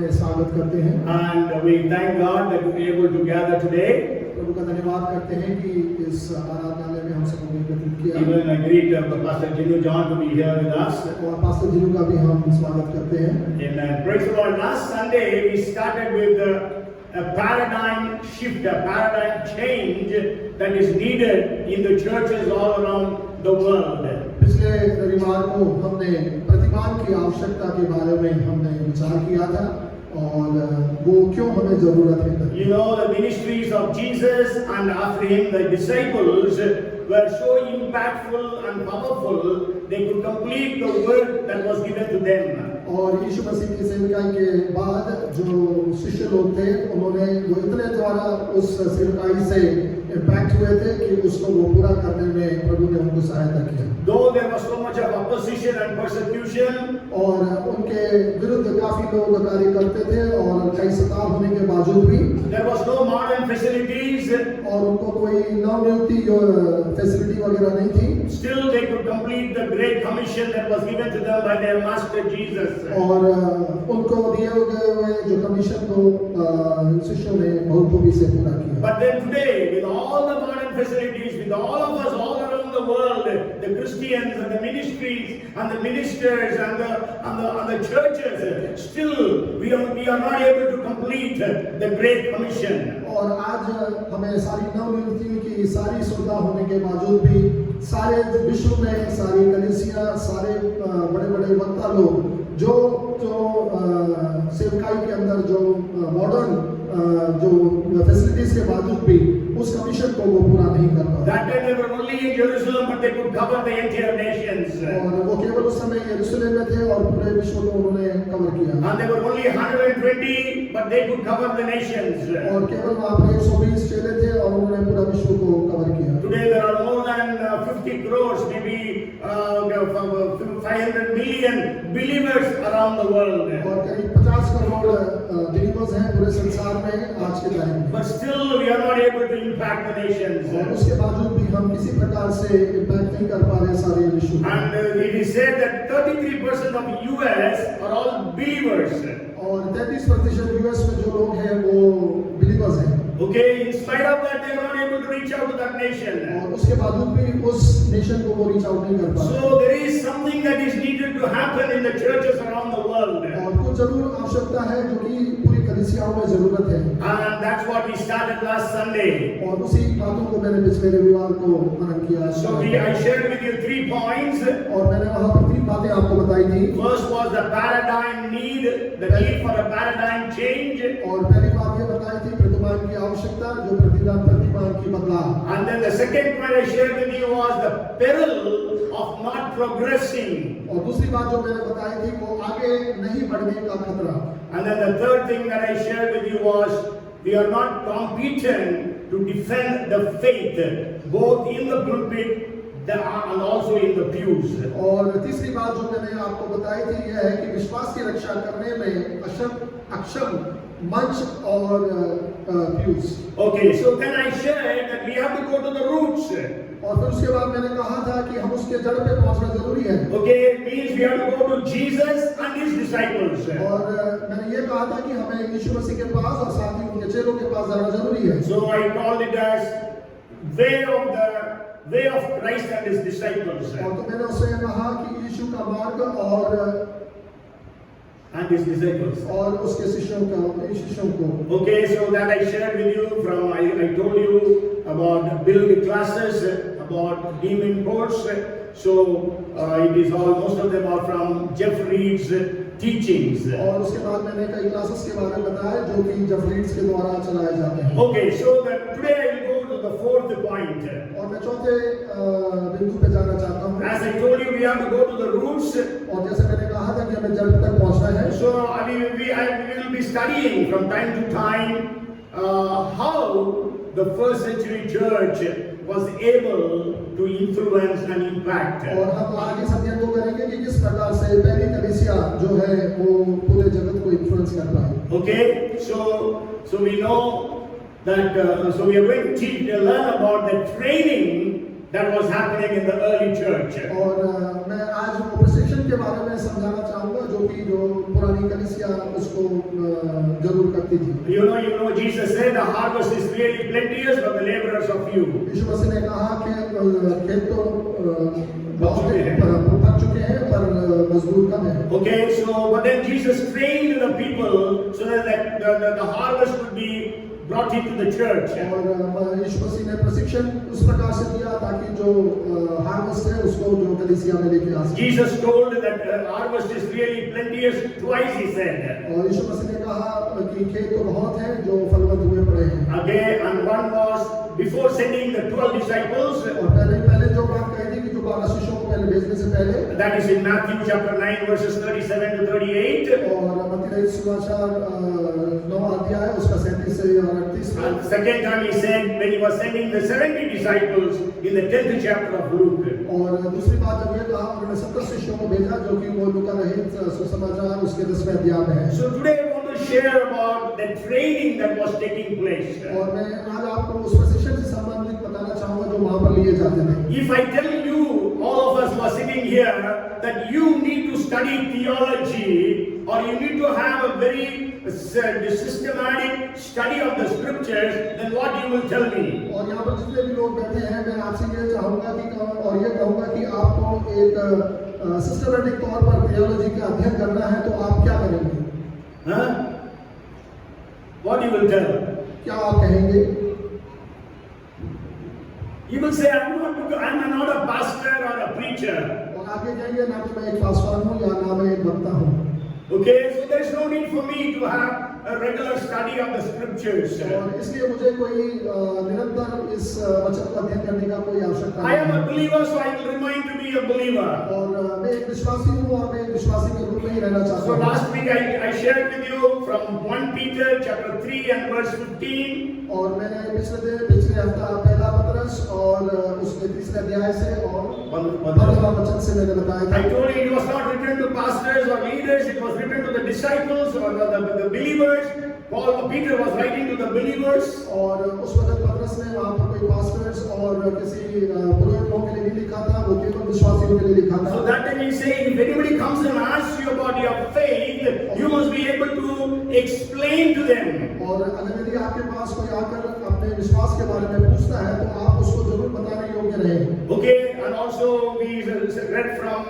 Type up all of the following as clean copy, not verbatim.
में स्वागत करते हैं। And we thank God that we were able to gather today. प्रभु का धन्यवाद करते हैं कि इस आराधनालय में हम सबको एकत्रित किया। Even I greet Pastor Jinu John to be here with us. और पास्टर जिनु का भी हम स्वागत करते हैं। Amen. Praise the Lord. Last Sunday we started with a paradigm shift, a paradigm change that is needed in the churches all around the world. पिछले रविवार को हमने प्रतिमान की आवश्यकता के बारे में हमने विचार किया था और वो क्यों हमें जरूरत है। You know, the ministries of Jesus and after him the disciples were so impactful and powerful they could complete the work that was given to them. और यीशु मसीह की सेवकाई के बाद जो शिष्य लोग थे उन्होंने वो इतने द्वारा उस सेवकाई से इम्पैक्ट हुए थे कि उसको वो पूरा करने में प्रभु ने उनको सहायता की। Though there was so much of opposition and persecution, और उनके विरुद्ध काफी लोग कार्य करते थे और कई सताव होने के बावजूद भी there was no modern facilities, और उनको कोई नवनियुक्ति फैसिलिटी वगैरह नहीं थी। still they could complete the great commission that was given to them by their master Jesus. और उनको दिए हुए जो कमीशन को शिष्यों ने बहुखूबी से पूरा किया। But then today, with all the modern facilities, with all of us all around the world, the Christians and the ministries and the ministers and the churches, still we are not able to complete the great commission. और आज हमें सारी नवनियुक्तियों की सारी सुविधा होने के बावजूद भी सारे विश्व में सारी कलीसिया सारे बड़े-बड़े वक्ता लोग जो सेवकाई के अंदर जो मॉडर्न जो फैसिलिटीज के बावजूद भी उस कमीशन को वो पूरा नहीं कर पाए। That time they were only in Jerusalem, but they could cover the entire nations. और वो केवल उस समय यरूशलेम में थे और पूरे विश्व को उन्होंने कवर किया। And they were only 120, but they could cover the nations. और केवल वहाँ पर 120 चेले थे और उन्होंने पूरा विश्व को कवर किया। Today there are more than 50 crores, maybe 500 million believers around the world. और करीब 50 करोड़ बिलीवर्स हैं पूरे संसार में आज के टाइम में। But still we are not able to impact the nations. और उसके बावजूद भी हम किसी प्रकार से इम्पैक्ट नहीं कर पा रहे सारे विश्व को। And it is said that 33% of US are all believers. और 33% यूएस में जो लोग हैं वो बिलीवर्स हैं। Okay, in spite of that, they are not able to reach out to that nation. और उसके बावजूद भी उस नेशन को वो रीच आउट नहीं कर पा रहे। So there is something that is needed to happen in the churches around the world. और कुछ जरूर आवश्यकता है जो कि पूरी कलीसियाओं में जरूरत है। And that's what we started last Sunday. और उसी बातों को मैंने पिछले रविवार को मनन किया। So I shared with you 3 points. और मैंने वहाँ पर 3 बातें आपको बताई थी। First was the paradigm need, the need for a paradigm change. और पहली बात ये बताई थी प्रतिमान की आवश्यकता जो प्रतिमान की बदलाव। And then the second point I shared with you was the peril of not progressing. और दूसरी बात जो मैंने बताई थी वो आगे नहीं बढ़ने का खतरा। And then the third thing that I shared with you was we are not competent to defend the faith both in the pulpit and also in the pews. और तीसरी बात जो मैंने आपको बताई थी यह है कि विश्वास की रक्षा करने में अक्षम मंच और pews. Okay, so then I shared that we have to go to the roots. और फिर उसके बाद मैंने कहा था कि हम उसके जड़ पे पहुंचना जरूरी है। Okay, it means we have to go to Jesus and his disciples. और मैंने ये कहा था कि हमें यीशु मसीह के पास और साथ ही उनके चेलों के पास जाना जरूरी है। So I called it as way of Christ and his disciples. और तो मैंने उससे कहा कि यीशु का मार्ग और his disciples. और उसके शिष्यों को। Okay, so that I shared with you from I told you about build classes, about demon course. So it is all most of them are from Jeff Reed's teachings. और उसके बाद मैंने कई classes के बारे में बताया जो कि जेफ रीड्स के द्वारा चलाए जाते हैं। Okay, so that today I will go to the fourth point. और मैं चौथे बिंदु पे जाना चाहता हूँ। As I told you, we have to go to the roots. और जैसे मैंने कहा था कि हमें जड़ तक पहुँचना है। So we will be studying from time to time how the first century church was able to influence and impact. और हम आगे अध्ययन को करेंगे कि किस प्रकार से पहली कलीसिया जो है वो पूरे जगत को इन्फ्लुएंस कर पाई। Okay, so we know that so we are going to learn about the training that was happening in the early church. और मैं आज वो प्रशिक्षण के बारे में समझाना चाहूँगा जो पुरानी कलीसिया उसको जरूर करती थी। You know, Jesus said the harvest is really plenteous, but the laborers are few. यीशु मसीह ने कहा कि खेत तो बहुत पक चुके हैं पर मजदूर कम हैं। Okay, so but then Jesus trained the people so that the harvest would be brought into the church. और यीशु मसीह ने प्रशिक्षण उस प्रकार से दिया ताकि जो हार्वेस्ट है उसको जो कलीसिया में लेके आ सके। Jesus told that harvest is really plenteous twice, he said. और यीशु मसीह ने कहा कि खेत तो बहुत है जो फलवंत हुए पड़े हैं। Again, and one was before sending the 12 disciples. और पहले जो बात कही थी कि जो 12 शिष्यों को पहले भेजने से पहले। That is in Matthew chapter 9 verses 37 to 38. और मत्ती सुसमाचार 9 अध्याय उसका 37 से 38। And the second time he said when he was sending the 70 disciples in the 10th chapter of Luke. और दूसरी बात जब ये कहा उन्होंने 70 शिष्यों को भेजा जो कि वो लूका रहित सुसमाचार उसके 10वें अध्याय में है। So today I want to share about the training that was taking place. और मैं आज आपको उस प्रशिक्षण से संबंधित बताना चाहूँगा जो वहाँ पर लिए जाते थे। If I tell you, all of us who are sitting here, that you need to study theology or you need to have a very systematic study of the scriptures, then what you will tell me? और यहाँ पर जितने भी लोग बैठे हैं मैं आपसे ये चाहूँगा कि और ये कहूँगा कि आपको एक सिस्टमैटिक तौर पर थियोलॉजी का अध्ययन करना है तो आप क्या करेंगे? हाँ? What you will tell? क्या आप कहेंगे? You will say, I'm not a pastor or a preacher. और आगे जाएंगे ना तो मैं एक पास्टर हूँ या ना मैं एक वक्ता हूँ। Okay, so there is no need for me to have a regular study of the scriptures. और इसलिए मुझे कोई निरंतर इस वचन को अध्ययन करने का कोई आवश्यकता नहीं I am a believer, so I will remain to be a believer. और मैं एक विश्वासी हूँ और मैं एक विश्वासी के रूप में ही रहना चाहता So हूँ। last week I shared with you from 1 Peter chapter 3 and verse 15. और मैंने पिछले हफ्ता पहला पत्रस और उसके तीसरे अध्याय से और 15वां वचन से मैंने बताया था। I told you it was not written to pastors or leaders, it was written to the disciples or the believers. Peter was writing to the believers. और उस वक्त पत्रस ने वहाँ पर कोई पास्टर्स और किसी पुरोहितों के लिए नहीं लिखा था, वो केवल विश्वासियों के लिए लिखा था। So that time he said, if anybody comes and asks you about your faith, you must be able to explain to them. और अगर यदि आपके पास कोई आकर अपने विश्वास के बारे में पूछता है तो आप उसको जरूर बताने योग्य रहें। Okay, and also we read from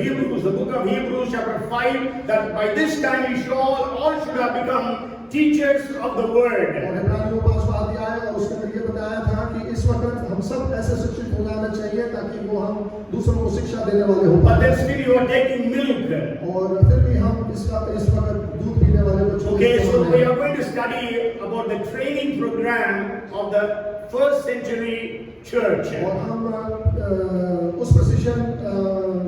Hebrews, the book of Hebrews chapter 5, that by this time we should all should have become teachers of the word. और इब्रानियों 5वां अध्याय और उसके अंदर ये बताया था कि इस वक्त हम सब ऐसे शिक्षित हो जाना चाहिए ताकि वो हम दूसरों को शिक्षा देने वाले हो। But then still you are taking milk. और फिर भी हम इस वक्त दूध पीने वाले बच्चों। Okay, so we are going to study about the training program of the first century church. और हम उस प्रशिक्षण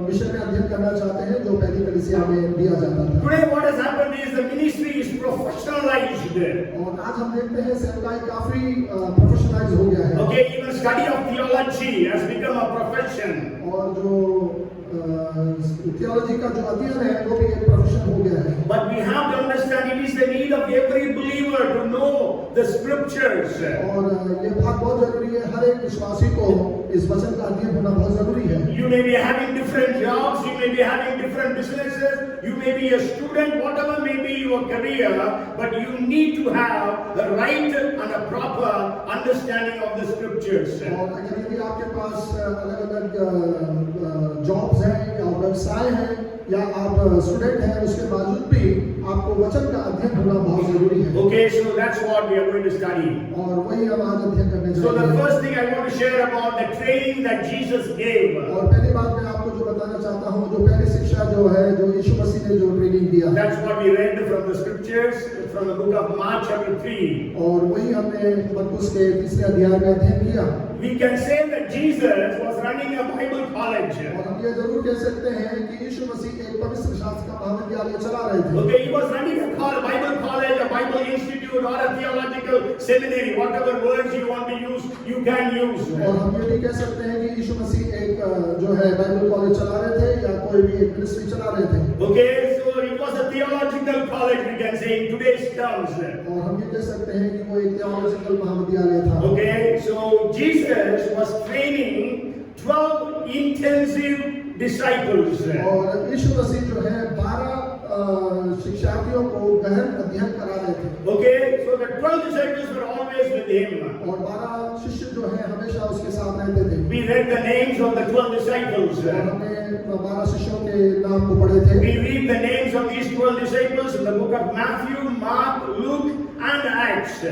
विषय में अध्ययन करना चाहते हैं जो पहली कलीसिया में दिया जाता था। Today what has happened is the ministry is professionalized. और आज हम देखते हैं सेवकाई काफी प्रोफेशनलाइज हो गया है। Okay, even study of theology has become a profession. और जो थियोलॉजी का जो अध्ययन है वो भी एक प्रोफेशन हो गया है। But we have to understand it is the need of every believer to know the scriptures. और ये बात बहुत जरूरी है, हर एक विश्वासी को इस वचन का अध्ययन होना बहुत जरूरी है। You may be having different jobs, you may be having different businesses, you may be a student, whatever may be your career, but you need to have the right and a proper understanding of the scriptures. और अगर यदि आपके पास अलग-अलग jobs हैं या व्यवसाय हैं या आप स्टूडेंट हैं उसके बावजूद भी आपको वचन का अध्ययन होना बहुत जरूरी है। Okay, so that's what we are going to study. और वही हम आज अध्ययन करने जा So रहे हैं। the first thing I want to share about the training that Jesus gave. और पहली बात मैं आपको जो बताना चाहता हूँ जो पहली शिक्षा जो है जो यीशु मसीह ने जो ट्रेनिंग दिया। That's what we read from the scriptures from the book of Mark chapter 3. और वही हमने मरकुस के तीसरे अध्याय में अध्ययन किया। We can say that Jesus was running a Bible college. और हम ये जरूर कह सकते हैं कि यीशु मसीह एक पवित्र शास्त्र का महाविद्यालय चला रहे थे। Okay, he was running a Bible college, a Bible institute, or a theological seminary. Whatever words you want to use, you can use. और हम ये भी कह सकते हैं कि यीशु मसीह एक जो है बाइबल कॉलेज चला रहे थे या कोई भी एक मिनिस्ट्री चला रहे थे। Okay, so it was a theological theological college, we can say in today's terms. और हम ये कह सकते हैं कि वो एक theological महाविद्यालय था. Okay, so Jesus was training 12 intensive disciples. और यीशु मसीह जो है 12 शिक्षार्थियों को गहन अध्ययन करा रहे थे. Okay, so the 12 disciples were always with him. और 12 शिष्य जो है हमेशा उसके साथ रहते थे. We read the names of the 12 disciples. और हमने 12 शिष्यों के नाम को पढ़े थे. We read the names of these 12 disciples in the book of Matthew, Mark, Luke, and Acts.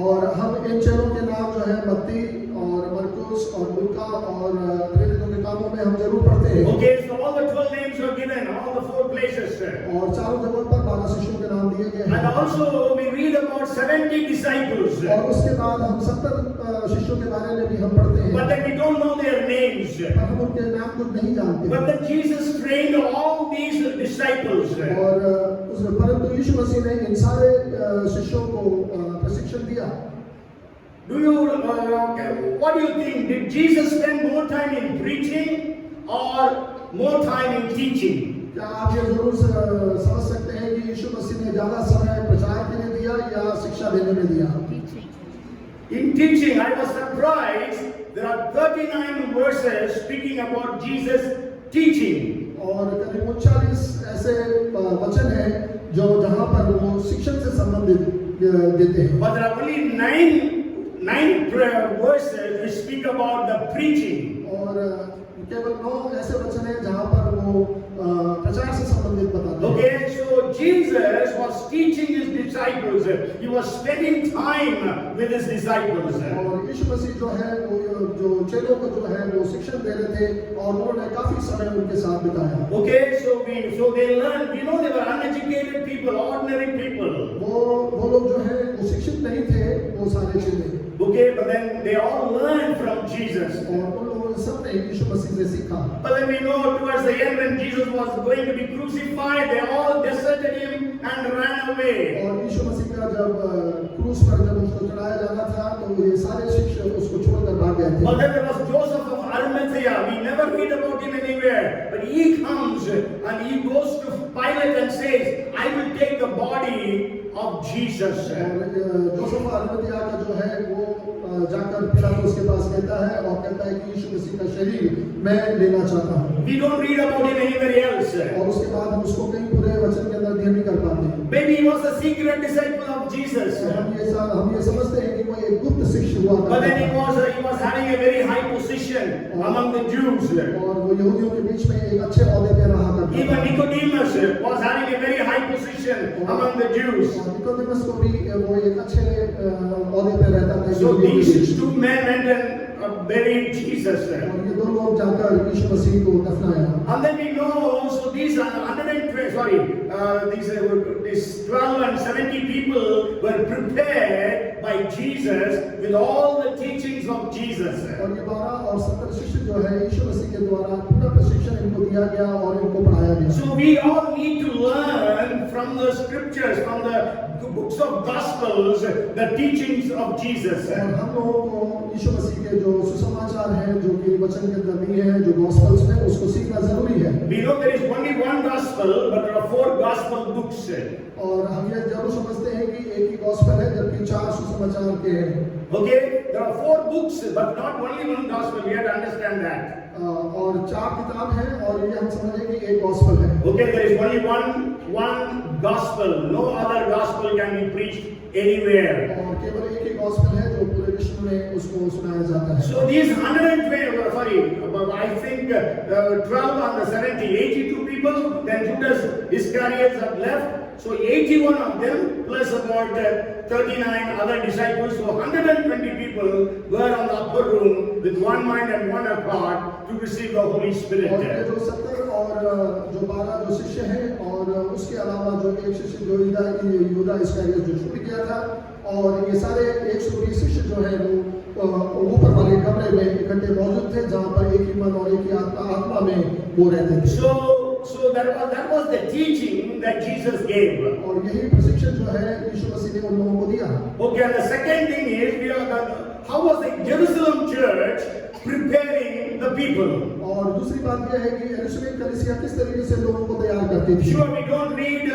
और हम इन चेलों के नाम जो है मत्ती और मरकुस और लूका और प्रेरितों के कामों में हम जरूर पढ़ते हैं. Okay, so all the 12 names were given, all the 4 places. और चारों जगहों पर 12 शिष्यों के नाम दिए गए हैं. And also we read about 70 disciples. और उसके बाद हम 70 शिष्यों के बारे में भी हम पढ़ते हैं. But then we don't know their names. पर हम उनके नाम को नहीं जानते. But then Jesus trained all these disciples. और परंतु यीशु मसीह ने इन सारे शिष्यों को प्रशिक्षण दिया. What do you think? Did Jesus spend more time in preaching or more time in teaching? क्या आप ये जरूर समझ सकते हैं कि यीशु मसीह ने ज्यादा समय प्रचार के लिए दिया या शिक्षा देने में दिया? In teaching, I was surprised. There are 39 verses speaking about Jesus teaching. और करीब 39 ऐसे वचन हैं जो जहाँ पर वो शिक्षण से संबंधित देते हैं. But there are only 9 verses which speak about the preaching. और केवल 9 ऐसे वचन हैं जहाँ पर वो प्रचार से संबंधित बताते हैं. Okay, so Jesus was teaching his disciples. He was spending time with his disciples. और यीशु मसीह जो है वो जो चेलों को जो है वो शिक्षण दे रहे थे और उन्होंने काफी समय उनके साथ बिताया. Okay, so they learned. We know they were uneducated people, ordinary people. वो लोग जो है वो शिक्षित नहीं थे वो सारे चेले. Okay, but then they all learned from Jesus. और उन लोगों ने सबने यीशु मसीह से सीखा. But then we know towards the end when Jesus was going to be crucified, they all deserted him and ran away. और यीशु मसीह का जब क्रूस पर जब उसको चढ़ाया जाना था तो ये सारे शिष्य उसको छोड़कर भाग गए थे. But then there was Joseph of Arimathea. We never read about him anywhere. But he comes and he goes to Pilate and says, I will take the body of Jesus. और जोसेफ अरिमथिया का जो है वो जाकर पिलातुस के पास कहता है और कहता है कि यीशु मसीह का शरीर मैं लेना चाहता हूँ. We don't read about him anywhere else. और उसके बाद हम उसको कहीं पूरे वचन के अंदर अध्ययन नहीं कर पाते. Maybe he was a secret disciple of Jesus. हम ये समझते हैं कि वो एक गुप्त शिष्य हुआ था. But then he was having a very high position among the Jews. और वो यहूदियों के बीच में एक अच्छे ओहदे पे रहा करता था. Even Nicodemus was having a very high position among the Jews. Nicodemus को भी वो एक अच्छे ओहदे पे रहता था. So these 2 men went and buried Jesus. और ये 2 लोग जाकर यीशु मसीह को दफनाया. And then we know, so these these 12 and 70 people were prepared by Jesus with all the teachings of Jesus. और ये 12 और 70 शिष्य जो है यीशु मसीह के द्वारा पूरा प्रशिक्षण इनको दिया गया और इनको पढ़ाया गया. So we all need to learn from the scriptures, from the books of gospels, the teachings of Jesus. और हम लोगों को यीशु मसीह के जो सुसमाचार हैं जो कि वचन के अंदर दिए हैं जो गॉस्पेल्स हैं उसको सीखना जरूरी है. We know there is only one gospel, but there are 4 gospel books. और हम ये जरूर समझते हैं कि एक ही गॉस्पेल है जबकि 4 सुसमाचार के हैं. Okay, there are 4 books, but not only one gospel. We have to understand that. और 4 किताब हैं और ये हम समझें कि एक गॉस्पेल है. Okay, there is only one gospel. No other gospel can be preached anywhere. और केवल एक ही गॉस्पेल है जो पूरे विश्व में उसको सुनाया जाता है. So these 120, I think 12 and the 70, 82 people. Then Judas Iscariot have left. So 81 of them plus about 39 other disciples. So 120 people were on the upper room with one mind and one accord to receive the Holy Spirit. और ये जो 70 और जो 12 जो शिष्य हैं और उसके अलावा जो एक शिष्य जो यूदा इस्करियोत जो छूट गया था और ये सारे 120 शिष्य जो हैं वो ऊपर वाले कमरे में इकट्ठे मौजूद थे जहाँ पर एक ही मन और एक ही आत्मा में वो रहते थे. So that was the teaching that Jesus gave. और यही प्रशिक्षण जो है यीशु मसीह ने उन लोगों को दिया. Okay, and the second thing is how was the Jerusalem church preparing the people? और दूसरी बात यह है कि यरूशलेम कलीसिया किस तरीके से लोगों को तैयार करती थी. Sure, we don't read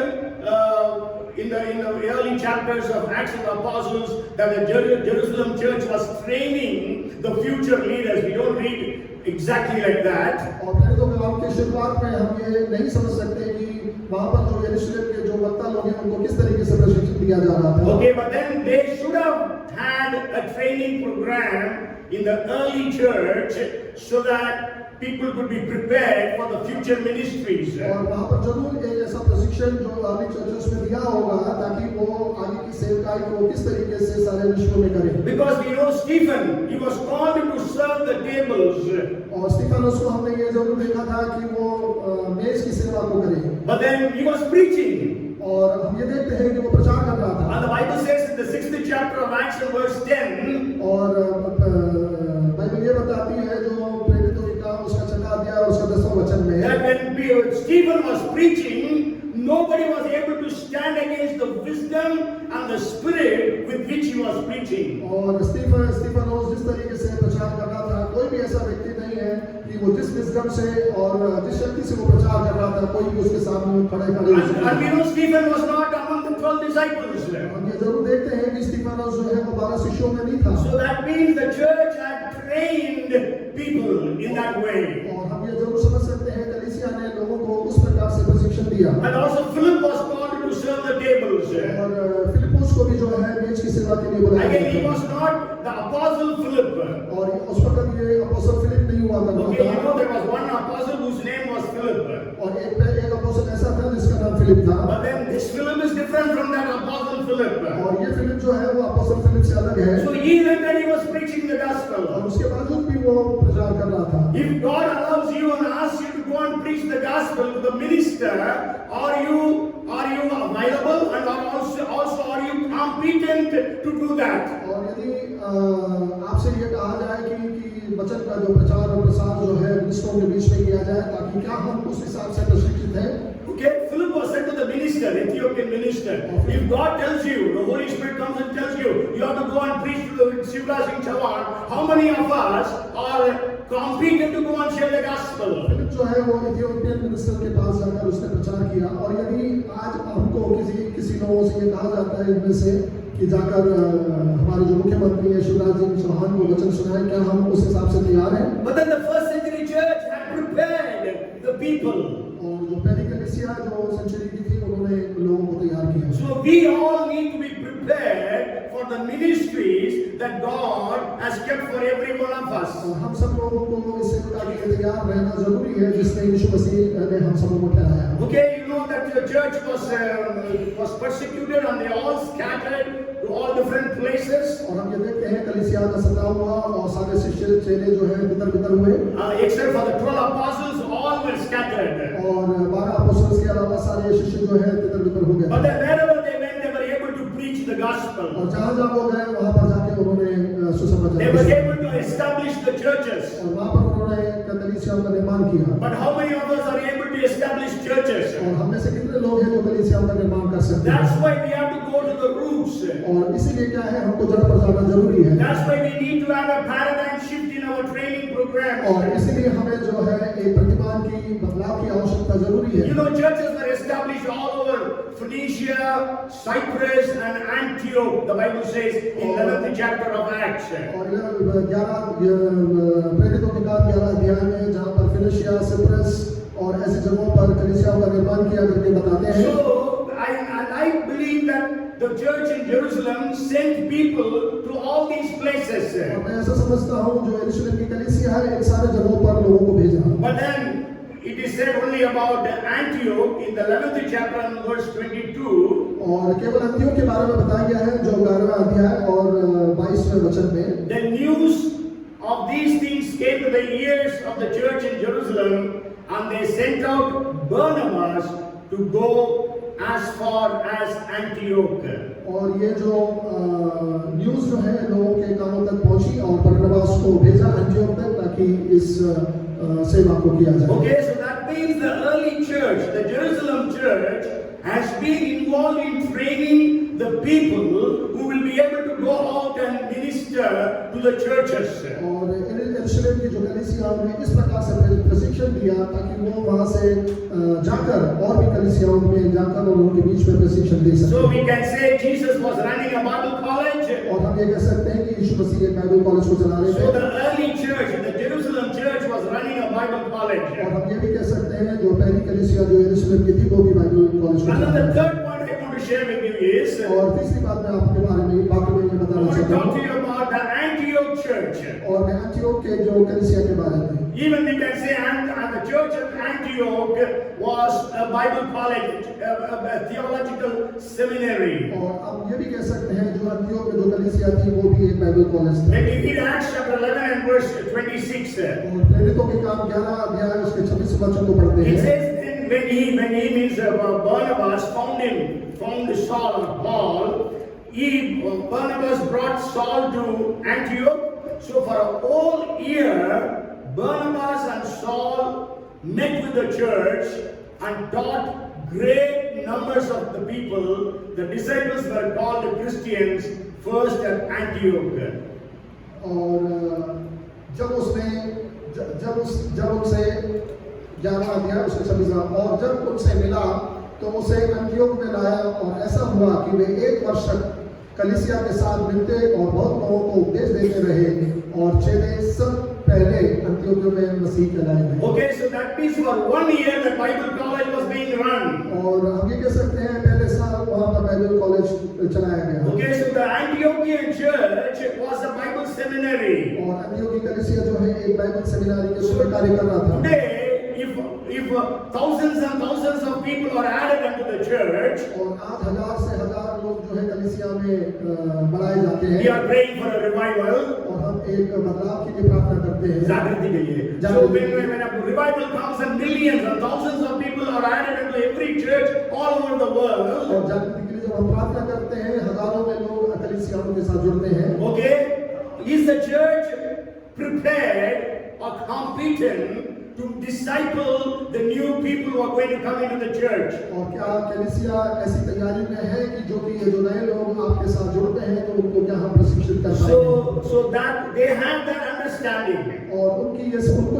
chapters of Acts of the Apostles that the Jerusalem church was training the future leaders. We don't read exactly like that. और फिर तो कलाम के शुरुआत में हम ये नहीं समझ सकते कि वहाँ पर जो यरूशलेम के जो वक्ता लोग हैं उनको किस तरीके से प्रशिक्षण दिया जा रहा था. Okay, but then they should have had a training program in the early church so that people could be prepared for the future ministries. और वहाँ पर जरूर एक ऐसा प्रशिक्षण जो आगे चर्चेस में दिया होगा ताकि वो आगे की सेवकाई को किस तरीके से सारे विश्व में करें. Because we know Stephen, he was called to serve the tables. और स्टीफनस को हमने ये जरूर देखा था कि वो मेज की सेवा को करे. But then he was preaching. और हम ये देखते हैं कि वो प्रचार कर रहा था. And the Bible says in the 6th chapter of Acts in verse 10. और बाइबल ये बताती है जो प्रेरितों के काम उसका 6वां अध्याय और उसका 10वां वचन में that when Stephen was preaching, nobody was able to stand against the wisdom and the spirit with which he was preaching. और स्टीफनोस जिस तरीके से प्रचार कर रहा था कोई भी ऐसा व्यक्ति नहीं है कि वो जिस विजडम से और जिस शक्ति से वो प्रचार कर रहा था कोई भी उसके सामने खड़े हो सकता. And we know Stephen was not among the 12 disciples. हम ये जरूर देखते हैं कि स्टीफनोस जो है वो 12 शिष्यों में नहीं था. So that means the church had trained people in that way. और हम ये जरूर समझ सकते हैं कलीसिया ने लोगों को उस प्रकार से प्रशिक्षण दिया. And also Philip was called to serve the tables. और फिलिपुस को भी जो है मेज की सेवा के लिए बुलाया Again, गया. he was not the apostle Philip. और उस वक्त ये अपोस्टल फिलिप नहीं हुआ करता Okay, था. you know there was one apostle whose name was Philip. और एक अपोस्टल ऐसा था जिसका नाम फिलिप था. But then this Philip is different from that apostle Philip. और ये फिलिप जो है वो अपोस्टल फिलिप से अलग है. So even when he was preaching the gospel, और उसके बावजूद भी वो प्रचार कर रहा था. if God allows you and asks you to go and preach the gospel to the minister, are you available and also are you competent to do that? और यदि आपसे ये कहा जाए कि वचन का जो प्रचार और प्रसार जो है मिनिस्ट्रों के बीच में किया जाए ताकि क्या हम उस हिसाब से प्रशिक्षित हैं. Okay, Philip was sent to the minister, Ethiopian minister. If God tells you, the Holy Spirit comes and tells you, you have to go and preach to the Shivla Singh Chauhan, how many of us are competent to go and share the gospel? Philip जो है वो Ethiopian minister के पास जाकर उसने प्रचार किया. और यदि आज हमको किसी लोगों से ये कहा जाता है इनमें से कि जाकर हमारे जो मुख्यमंत्री है शिवराज सिंह चौहान को वचन सुनाएं, क्या हम उस हिसाब से तैयार हैं? But then the first century church had prepared the people. और जो पहली कलीसिया जो सेंचुरी की थी उन्होंने लोगों को तैयार किया. So we all need to be prepared for the ministries that God has kept for every one of us. और हम सब लोगों को इस सेवा के लिए तैयार रहना जरूरी है जिसने यीशु मसीह ने हम सबों को ठहराया. Okay, you know that the church was persecuted and they all scattered to all different places. और हम ये देखते हैं कलीसिया का सताव हुआ और सारे शिष्य चेले जो हैं तितर-बितर हुए. Except for the 12 apostles, all were scattered. और 12 अपोस्टल्स के अलावा सारे शिष्य जो हैं तितर-बितर हो गए. But then wherever they went, they were able to preach the gospel. और जहाँ वो गए वहाँ पर जाके उन्होंने सुसमाचार. They were able to establish the churches. और वहाँ पर उन्होंने कलीसियाओं का निर्माण किया. But how many of us are able to establish churches? और हम में से कितने लोग हैं जो कलीसियाओं का निर्माण कर सकते हैं? That's why we have to go to the roots. और इसीलिए क्या है हमको जड़ पर जाना जरूरी है. That's why we need to have a paradigm shift in our training program. और इसीलिए हमें जो है एक प्रतिमान की बदलाव की आवश्यकता जरूरी है. You know, churches were established all over Phoenicia, Cyprus, and Antioch. The Bible says in 11th chapter of Acts. और 11 प्रेरितों के काम 11 अध्याय में जहाँ पर फिनिशिया, सिप्रस और ऐसी जगहों पर कलीसियाओं का निर्माण किया करके बताते हैं. So I believe that the church in Jerusalem sent people to all these places. और मैं ऐसा समझता हूँ जो यरूशलेम की कलीसिया है इन सारे जगहों पर लोगों को भेजा. But then it is said only about Antioch in the 11th chapter and verse 22. और केवल अंतियों के बारे में बताया गया है जो 11वां अध्याय और 22वें वचन में. The news of these things came to the ears of the church in Jerusalem, and they sent out Barnabas to go as far as Antioch. और ये जो न्यूज़ जो है लोगों के कानों तक पहुंची और बरनबास को भेजा अंतियोक तक ताकि इस सेवा को किया जाए. Okay, so that means the early church, the Jerusalem church, has been involved in training the people who will be able to go out and minister to the churches. और यरूशलेम की जो कलीसियाओं में इस प्रकार से प्रशिक्षण दिया ताकि वो वहां से जाकर और भी कलीसियाओं में जाकर और उनके बीच में प्रशिक्षण दे सकें. So we can say Jesus was running a Bible college. और हम ये कह सकते हैं कि यीशु मसीह एक बाइबल कॉलेज को चला रहे थे. So the early church, the Jerusalem church, was running a Bible college. और हम ये भी कह सकते हैं जो पहली कलीसिया जो यरूशलेम की थी वो भी बाइबल कॉलेज को चला And the रही थी. third point I want to share with you is, और तीसरी बात मैं आपके बारे में ये I बताना want to चाहता talk to हूँ. you about the Antioch church. और मैं एंटियोक के जो कलीसिया के बारे में. Even we can say the church of Antioch was a Bible college, a theological seminary. और हम ये भी कह सकते हैं जो एंटियोक में जो कलीसिया थी वो भी एक बाइबल कॉलेज था. When we read Acts chapter 11 and verse 26, और प्रेरितों के काम 11 अध्याय उसके 26 वचन को पढ़ते it हैं. says then when he means Barnabas found Saul or Paul, Barnabas brought Saul to Antioch. So for a whole year, Barnabas and Saul met with the church and taught great numbers of the people. The disciples were called Christians first at Antioch. और जब उनसे 11 अध्याय उसके 26 और जब उनसे मिला तो उसे अंतियोक में लाया और ऐसा हुआ कि वे 1 वर्ष तक कलीसिया के साथ मिलते और बहुत लोगों को उपदेश देते रहे और चेले सब पहले अंतियोक में मसीह कहलाए गए. Okay, so that means for 1 year the Bible college was being run. और हम ये कह सकते हैं पहले साल वहाँ पर बाइबल कॉलेज चलाया गया. Okay, so the Antiochian church was a Bible seminary. और अंतियोक की कलीसिया जो है एक बाइबल सेमिनारी के रूप में कार्य कर रहा था. Today, if thousands and thousands of people are added into the church, और आज 1000 से 1000 लोग जो है कलीसिया में बढ़ाए जाते हैं. we are praying for a revival. और हम एक बदलाव के लिए प्रार्थना करते हैं. जागृति के लिए. So when a revival comes and millions and thousands of people are added into every church all over the world. और जागृति के लिए जब हम प्रार्थना करते हैं हजारों में लोग कलीसियाओं के साथ जुड़ते हैं. Okay, is the church prepared or competent to disciple the new people who are going to come into the church? और क्या कलीसिया ऐसी तैयारी में है कि जो नए लोग आपके साथ जुड़ते हैं तो उनको क्या हम प्रशिक्षित कर पाएंगे? So that they have that understanding. और उनको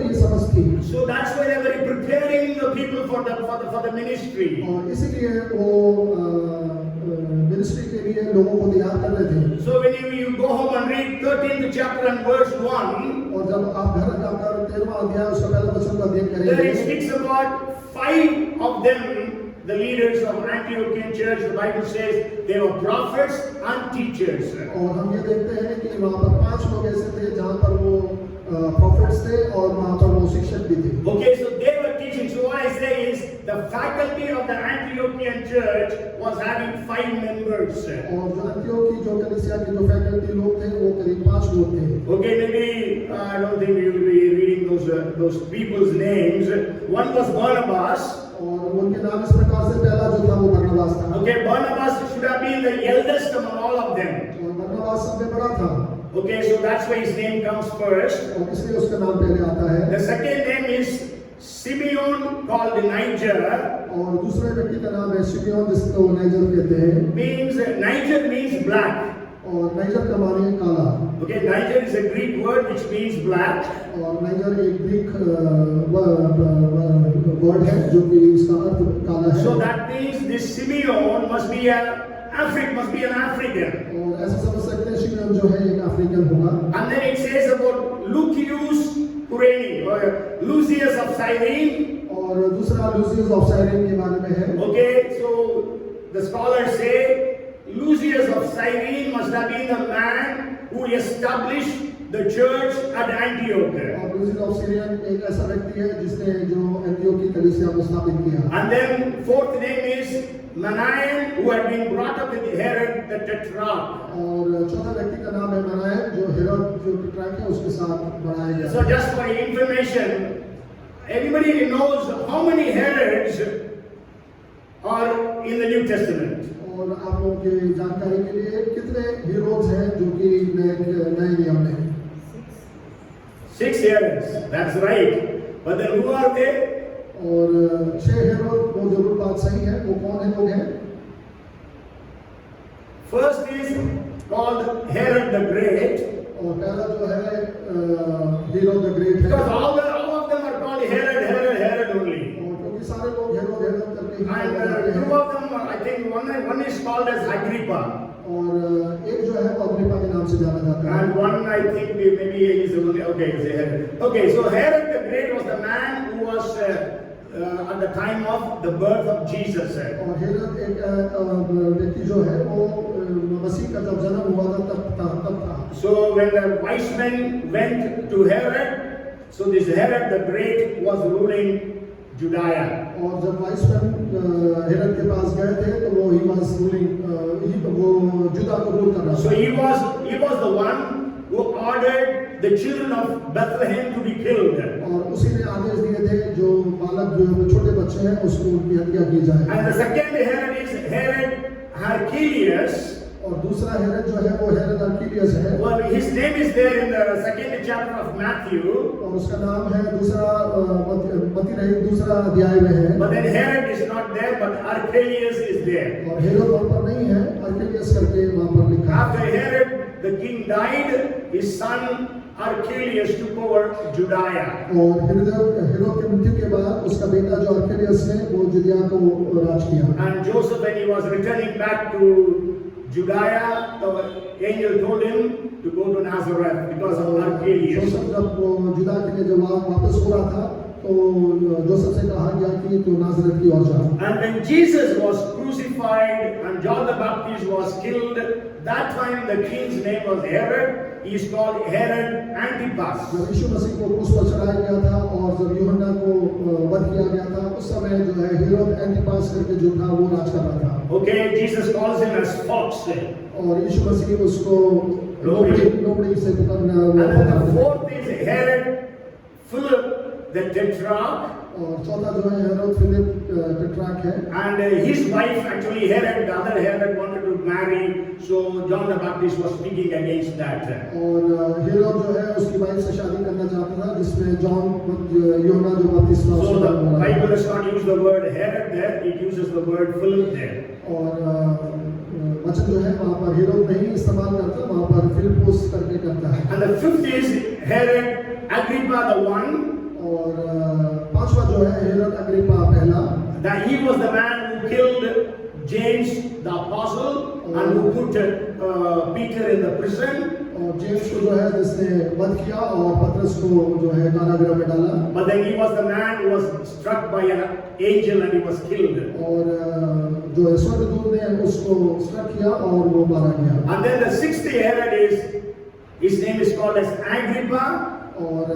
ये समझ थी. So that's why they were preparing the people for the ministry. और इसीलिए वो मिनिस्ट्री के लिए लोगों को तैयार कर रहे थे. So when you go home and read 13th chapter and verse 1, और जब आप घर जाकर 13वां अध्याय उसका पहला वचन का अध्ययन there करेंगे, it speaks about 5 of them, the leaders of Antiochian church. The Bible says they were prophets and teachers. और हम ये देखते हैं कि वहाँ पर 5 लोग ऐसे थे जहाँ पर वो prophets थे और वहाँ पर वो शिक्षक भी थे. Okay, so they were teaching. So what I say is the faculty of the Antiochian church was having 5 members. और जो अंतियोक की जो कलीसिया के जो फैकल्टी लोग थे वो करीब 5 लोग थे. Okay, maybe I don't think we will be reading those people's names. One was Barnabas. और उनके नाम इस प्रकार से पहला जो था वो बरनबास था. Okay, Barnabas should have been the eldest among all of them. और बरनबास सबसे बड़ा था. Okay, so that's why his name comes first. और इसलिए उसका नाम पहले आता है. The second name is Simeon, called Niger. और दूसरे व्यक्ति का नाम है शिमयोन जिसको नाइजर कहते हैं. Niger means black. और नाइजर का माने काला. Okay, Niger is a Greek word which means black. और नाइजर एक ग्रीक वर्ड है जो कि इसका अर्थ काला है. So that means this Simeon must be an African. और ऐसा समझ सकते हैं शिमयोन जो है एक अफ्रीकन होगा. And then it says about Lucius Cureni or Lucius of Cyrene. और दूसरा लूसियस ऑफ साइरेन के बारे में है. Okay, so the scholars say Lucius of Cyrene must have been the man who established the church at Antioch. और Lucius of siren एक ऐसा व्यक्ति है जिसने जो एंटियोक की कलीसिया को स्थापित किया. And then fourth name is Manohar, who had been brought up with Herod the Tetrarch. और चौथा व्यक्ति का नाम है मनाहेर जो हेरोद जो टेट्रार्क है उसके साथ बढ़ाया गया. So just for information, everybody knows how many Herods are in the New Testament. और आप लोगों की जानकारी के लिए कितने हीरोज हैं जो कि नए नियम में हैं? 6 Herods, that's right. But then who are they? और 6 हेरोद, वो जरूर बात सही है। वो कौन है लोग हैं? First is called Herod the Great. और पहला जो है हेरोद द ग्रेट है। Because all of them are called Herod only. और क्योंकि सारे लोग हेरोद करके ही And two of them, I think one is called as Agrippa. और एक जो है वो अग्रिप्पा के नाम से जाना जाता है। And one I think maybe is only Herod. Okay, so Herod the Great was the man who was at the time of the birth of Jesus. और हेरोद एक व्यक्ति जो है वो मसीह का जब जन्म हुआ था तब था। So when the wise men went to Herod, so this Herod the Great was ruling Judea. और जब वाइस मैन हेरोद के पास गए थे तो वो ही वाज रूलिंग, वो जुदा को रूल कर रहा था। So he was the one who ordered the children of Bethlehem to be killed. और उसी ने आदेश दिए थे जो बालक जो छोटे बच्चे हैं उसको उनकी हत्या की जाए। And the second Herod is Herod Archelaus. और दूसरा हेरोद जो है वो हेरोद आर्किलियस है। Well, his name is there in the second chapter of Matthew. और उसका नाम है दूसरा मत्ती नहीं दूसरा अध्याय में है। But then Herod is not there, but Archelaus is there. और हेरोद वहाँ पर नहीं है, आर्किलियस करके वहाँ पर लिखा है। After Herod the king died, his son Archelaus took over Judea. और हेरोद के मृत्यु के बाद उसका बेटा जो आर्किलियस ने वो जुदिया को राज किया। And Joseph, when he was returning back to Judea, the angel told him to go to Nazareth because of Archelaus. Joseph जब जुदा के लिए जब वापस हो रहा था तो जोसेफ से कहा गया कि तू नाज़रेत की ओर जा। And when Jesus was crucified and John the Baptist was killed, that time the king's name was Herod. He is called Herod Antipas. जब यीशु मसीह को क्रूस पर चढ़ाया गया था और जब यूहन्ना को वध किया गया था उस समय जो है हेरोद एंटिपास करके जो था वो राज कर रहा था। Okay, Jesus calls him as fox. और यीशु मसीह उसको लोमड़ी से पकड़ना। And then the fourth is Herod Philip the Tetrarch. और चौथा जो है हेरोद फिलिप टेट्रार्क है। And his wife, actually Herod, the other Herod wanted to marry, so John the Baptist was speaking against that. और हेरोद जो है उसकी वाइफ से शादी करना चाहता था जिसमें यूहन्ना जो बपतिस्मा So the Bible does not use the word Herod there, it uses the word Philip there. और वचन जो है वहाँ पर हेरोद नहीं इस्तेमाल करता, वहाँ पर फिलिपोस करके करता है। And the fifth is Herod Agrippa the one. और पांचवा जो है हेरोद अग्रिप्पा पहला। That he was the man who killed James the apostle and who put Peter in the prison. और जेम्स को जो है जिसने वध किया और पतरस को जो है कारागृह में डाला। But then he was the man who was struck by an angel and he was killed. और जो स्वर्गदूत ने उसको स्ट्रक किया और वो मारा गया। And then the sixth Herod is, his name is called as Agrippa. और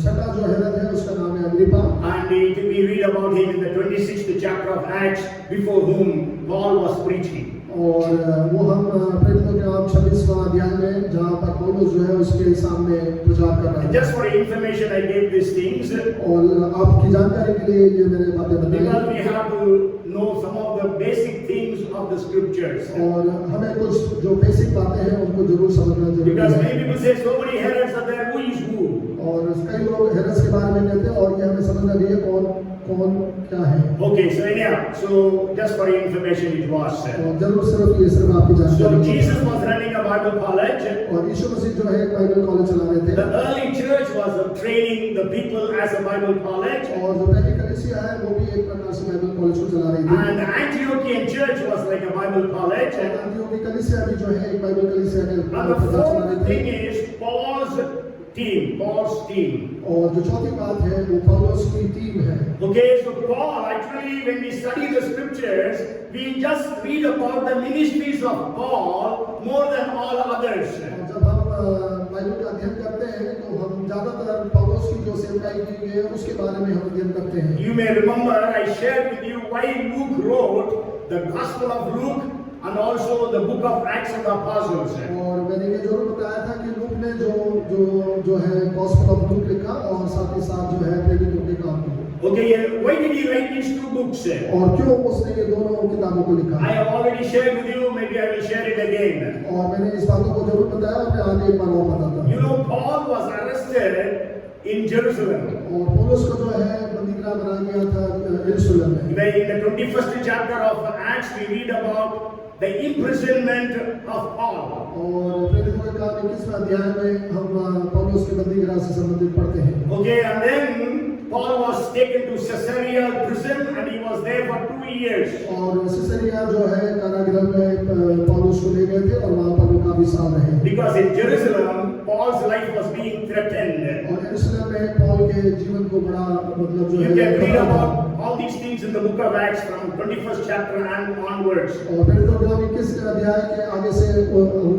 छठा जो हेरोद है उसका नाम है Agrippa. And we read about him in the 26th chapter of Acts, before whom Paul was preaching. और वो हम प्रेरितों के काम 26वां अध्याय में जहाँ पर पौलुस जो है उसके सामने प्रचार कर रहा है। Just for information, I gave these things. और आपकी जानकारी के लिए ये मैंने बातें बताई। Because we have to know some of the basic things of the scriptures. और हमें कुछ जो बेसिक बातें हैं उनको जरूर समझना जरूरी है। Because many people say so many Herods are there, who is who? और कई लोग हेरोद्स के बारे में कहते हैं और ये हमें समझना भी है कौन क्या है। Okay, so anyhow, so just for information it was. और जरूर सिर्फ आपकी जानकारी। So Jesus was running a Bible college. और यीशु मसीह जो है एक बाइबल कॉलेज चला रहे थे। The early church was training the people as a Bible college. और जो पहली कलीसिया है वो भी एक प्रकार से बाइबल कॉलेज को चला रही थी। And the Antiochian church was like a Bible college. और अंतियोकी कलीसिया भी जो है एक बाइबल कलीसिया है। And the fourth thing is Paul's team. और जो चौथी बात है वो पौलुस की टीम है। Okay, so Paul, actually when we study the scriptures, we just read about the ministries of Paul more than all others. और जब हम बाइबल का अध्ययन करते हैं तो हम ज्यादातर पौलुस की जो सेवकाई की गई है उसके बारे में हम अध्ययन करते हैं। You may remember I shared with you why Luke wrote the Gospel of Luke and also the book of Acts of the Apostles. और मैंने ये जरूर बताया था कि लूक ने जो है गॉस्पेल ऑफ लूक लिखा और साथ ही साथ जो है प्रेरितों के काम को। Okay, why did he write these two books? और क्यों उसने ये दोनों किताबों को लिखा? I have already shared with you, maybe I will share it again. और मैंने इस बातों को जरूर बताया और मैं आगे एक बार और बताता हूँ। You know, Paul was arrested in Jerusalem. और पौलुस को जो है बंदीगृह बनाया गया था यरूशलेम में. In the 21st chapter of Acts, we read about the imprisonment of Paul. और प्रेरितों के काम 21वें अध्याय में हम पौलुस के बंदीगृह से संबंधित पढ़ते हैं. Okay, and then Paul was taken to Caesarea prison and he was there for 2 years. और सिसरिया जो है कारागृह में पौलुस को ले गए थे और वहाँ पर वो काफी साल रहे. Because in Jerusalem, Paul's life was being threatened. और यरूशलेम में पौल के जीवन को बड़ा मतलब जो है. You can read about all these things in the book of Acts from 21st chapter and onwards. और प्रेरितों के काम 21 अध्याय के आगे से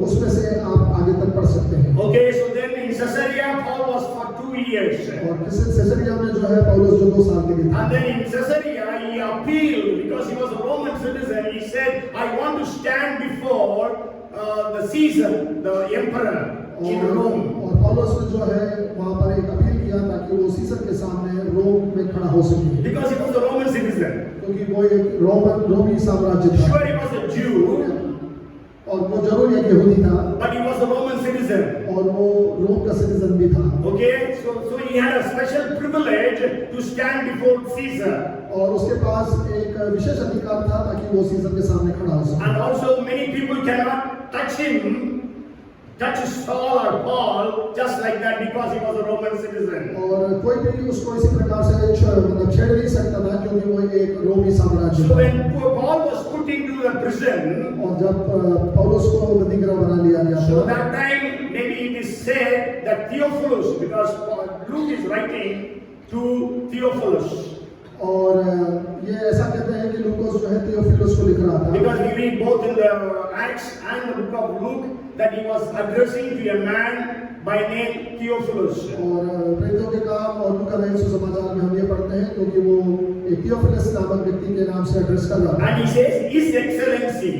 उसमें से आप आगे तक पढ़ सकते हैं. Okay, so then in Caesarea, Paul was for 2 years. और सिसरिया में जो है पौलुस जो 2 साल के लिए. And then in Caesarea, he appealed because he was a Roman citizen. He said, "I want to stand before the Caesar, the emperor in Rome." और पौलुस ने जो है वहाँ पर एक अपील किया ताकि वो सीसर के सामने रोम में खड़ा हो सके. Because he was a Roman citizen. क्योंकि वो एक रोमी साम्राज्य था. Sure, he was a Jew. और वो जरूर एक यहूदी था. But he was a Roman citizen. और वो रोम का सिटीजन भी था. Okay, so he had a special privilege to stand before Caesar. और उसके पास एक विशेष अधिकार था ताकि वो सीजर के सामने खड़ा हो सके. And also many people cannot touch him, touch Saul or Paul just like that because he was a Roman citizen. और कोई भी उसको इसी प्रकार से मतलब छेड़ नहीं सकता था क्योंकि वो एक रोमी साम्राज्य. So when Paul was put into the prison, और जब पौलुस को बंदीगृह बना लिया गया था. so that time maybe it is said that Theophilus, because Luke is writing to Theophilus. और ये ऐसा कहते हैं कि लूकोस जो है थियोफिलुस को लिख रहा था. Because we read both in the Acts and the book of Luke that he was addressing to a man by name Theophilus. और प्रेरितों के काम और लूका में सुसमाचार में हम ये पढ़ते हैं क्योंकि वो एक थियोफिलस नामक व्यक्ति के नाम से एड्रेस कर रहा था. And he says His Excellency.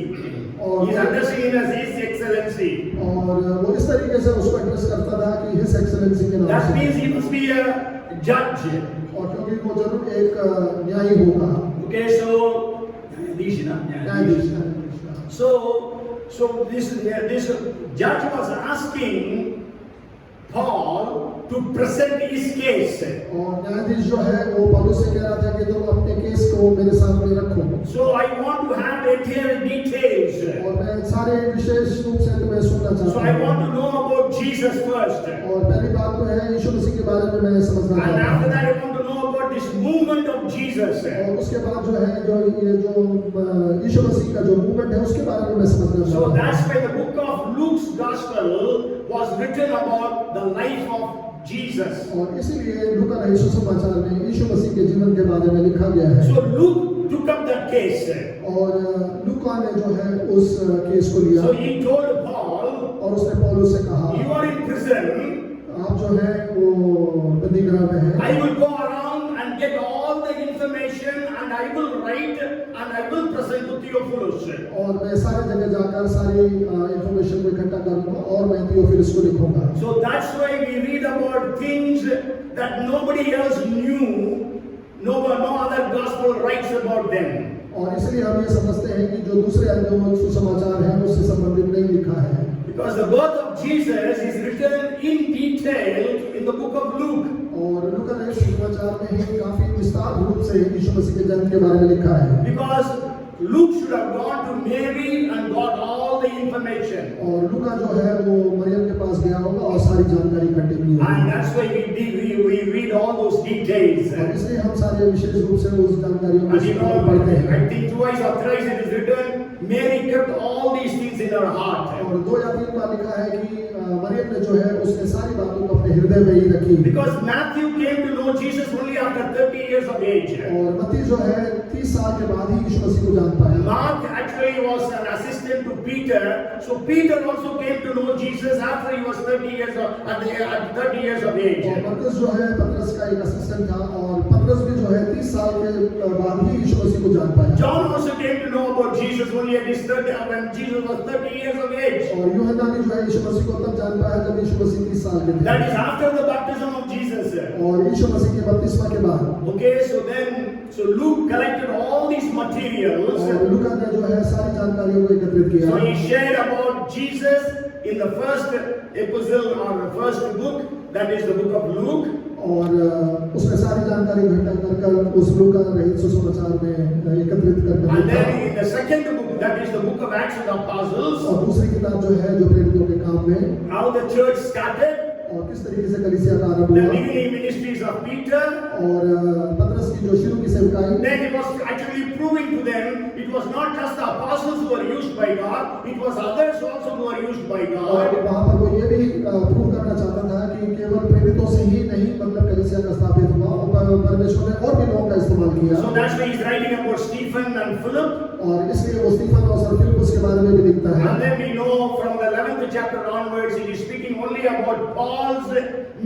और He is addressing him as His Excellency. और वो इस तरीके से उसको एड्रेस करता था कि हिज एक्सेलेंसी के नाम से. That means he must be a judge. और क्योंकि वो जरूर एक न्यायी होगा. Okay, so न्यायाधीश. So this judge was asking Paul to present his case. और न्यायाधीश जो है वो पौलुस से कह रहा था कि तुम अपने केस को मेरे सामने रखो. So I want to have detailed details. और मैं सारे विशेष रूप से तुम्हें सुनना चाहता हूँ. So I want to know about Jesus first. और पहली बात तो है यीशु मसीह के बारे में मैं समझना And चाहता after हूँ. that I want to know about this movement of Jesus. और उसके बाद जो है जो यीशु मसीह का जो मूवमेंट है उसके बारे में मैं समझना So चाहता हूँ. that's why the book of Luke's Gospel was written about the life of Jesus. और इसीलिए लूका के सुसमाचार में यीशु मसीह के जीवन के बारे में लिखा गया है. So Luke took up that case. और लूका ने जो है उस केस को लिया. So he told Paul, और उसने पौलुस से कहा, you are in prison. आप जो है वो बंदीगृह में हैं. I will go around and get all the information and I will write and I will present to Theophilus. और मैं सारे जगह जाकर सारी इंफॉर्मेशन को इकट्ठा करूंगा और मैं थियोफिलुस को लिखूंगा. So that's why we read about things that nobody else knew. No other gospel writes about them. और इसलिए हम ये समझते हैं कि जो दूसरे अन्य सुसमाचार हैं उससे संबंधित नहीं लिखा है. Because the birth of Jesus is written in detail in the book of Luke. और लूका के सुसमाचार में ही काफी विस्तार रूप से यीशु मसीह के जन्म के बारे में लिखा है. Because Luke should have gone to Mary and got all the information. और लूका जो है वो मरियम के पास गया होगा और सारी जानकारी इकट्ठी की होगी. And that's why we read all those details. और इसलिए हम सारे विशेष रूप से उस जानकारियों And you को know, पढ़ते हैं. I think twice or thrice it is written, Mary kept all these things in her heart. और 2 या 3 बार लिखा है कि मरियम ने जो है उसने सारी बातों को अपने हृदय में ही रखी. Because Matthew came to know Jesus only after 30 years of age. और मत्ती जो है 30 साल के बाद ही यीशु मसीह को जान पाया. Mark actually was an assistant to Peter, so Peter also came to know Jesus after he was 30 years at 30 years of age. और पतरस जो है पतरस का एक असिस्टेंट था और पतरस भी जो है 30 साल के बाद ही यीशु मसीह को जान पाया. John also came to know about Jesus only at his 30 when Jesus was 30 years of age. और यूहन्ना भी जो है यीशु मसीह को तब जान पाया जब यीशु मसीह 30 साल के थे. That is after the baptism of Jesus. और यीशु मसीह के बपतिस्मा के बाद. Okay, so Luke collected all these materials. और लूका ने जो है सारी जानकारियों को एकत्रित किया. So he shared about Jesus in the first epistle or the first book, that is the book of Luke. और उसने सारी जानकारी इकट्ठा कर उस लूका रहित सुसमाचार में एकत्रित कर And then in the second book, that is the book of Acts of the Apostles, और दूसरी किताब जो है जो प्रेरितों के काम में how the church started, और किस तरीके से कलीसिया का आरंभ the हुआ beginning ministries of Peter. और पतरस की जो शुरू की सेवकाई Then it was actually proving to them it was not just the apostles who were used by God, it was others also who were used by और God. वहाँ पर वो ये भी प्रूव करना चाहता था कि केवल प्रेरितों से ही नहीं मतलब कलीसिया का स्थापित हुआ और परमेश्वर ने और भी लोगों का इस्तेमाल किया So that's why he's writing about Stephen and Philip. और इसलिए वो स्टीफन और फिलिप्पुस के बारे में भी लिखता है And then we know from the 11th chapter onwards, he is speaking only about Paul's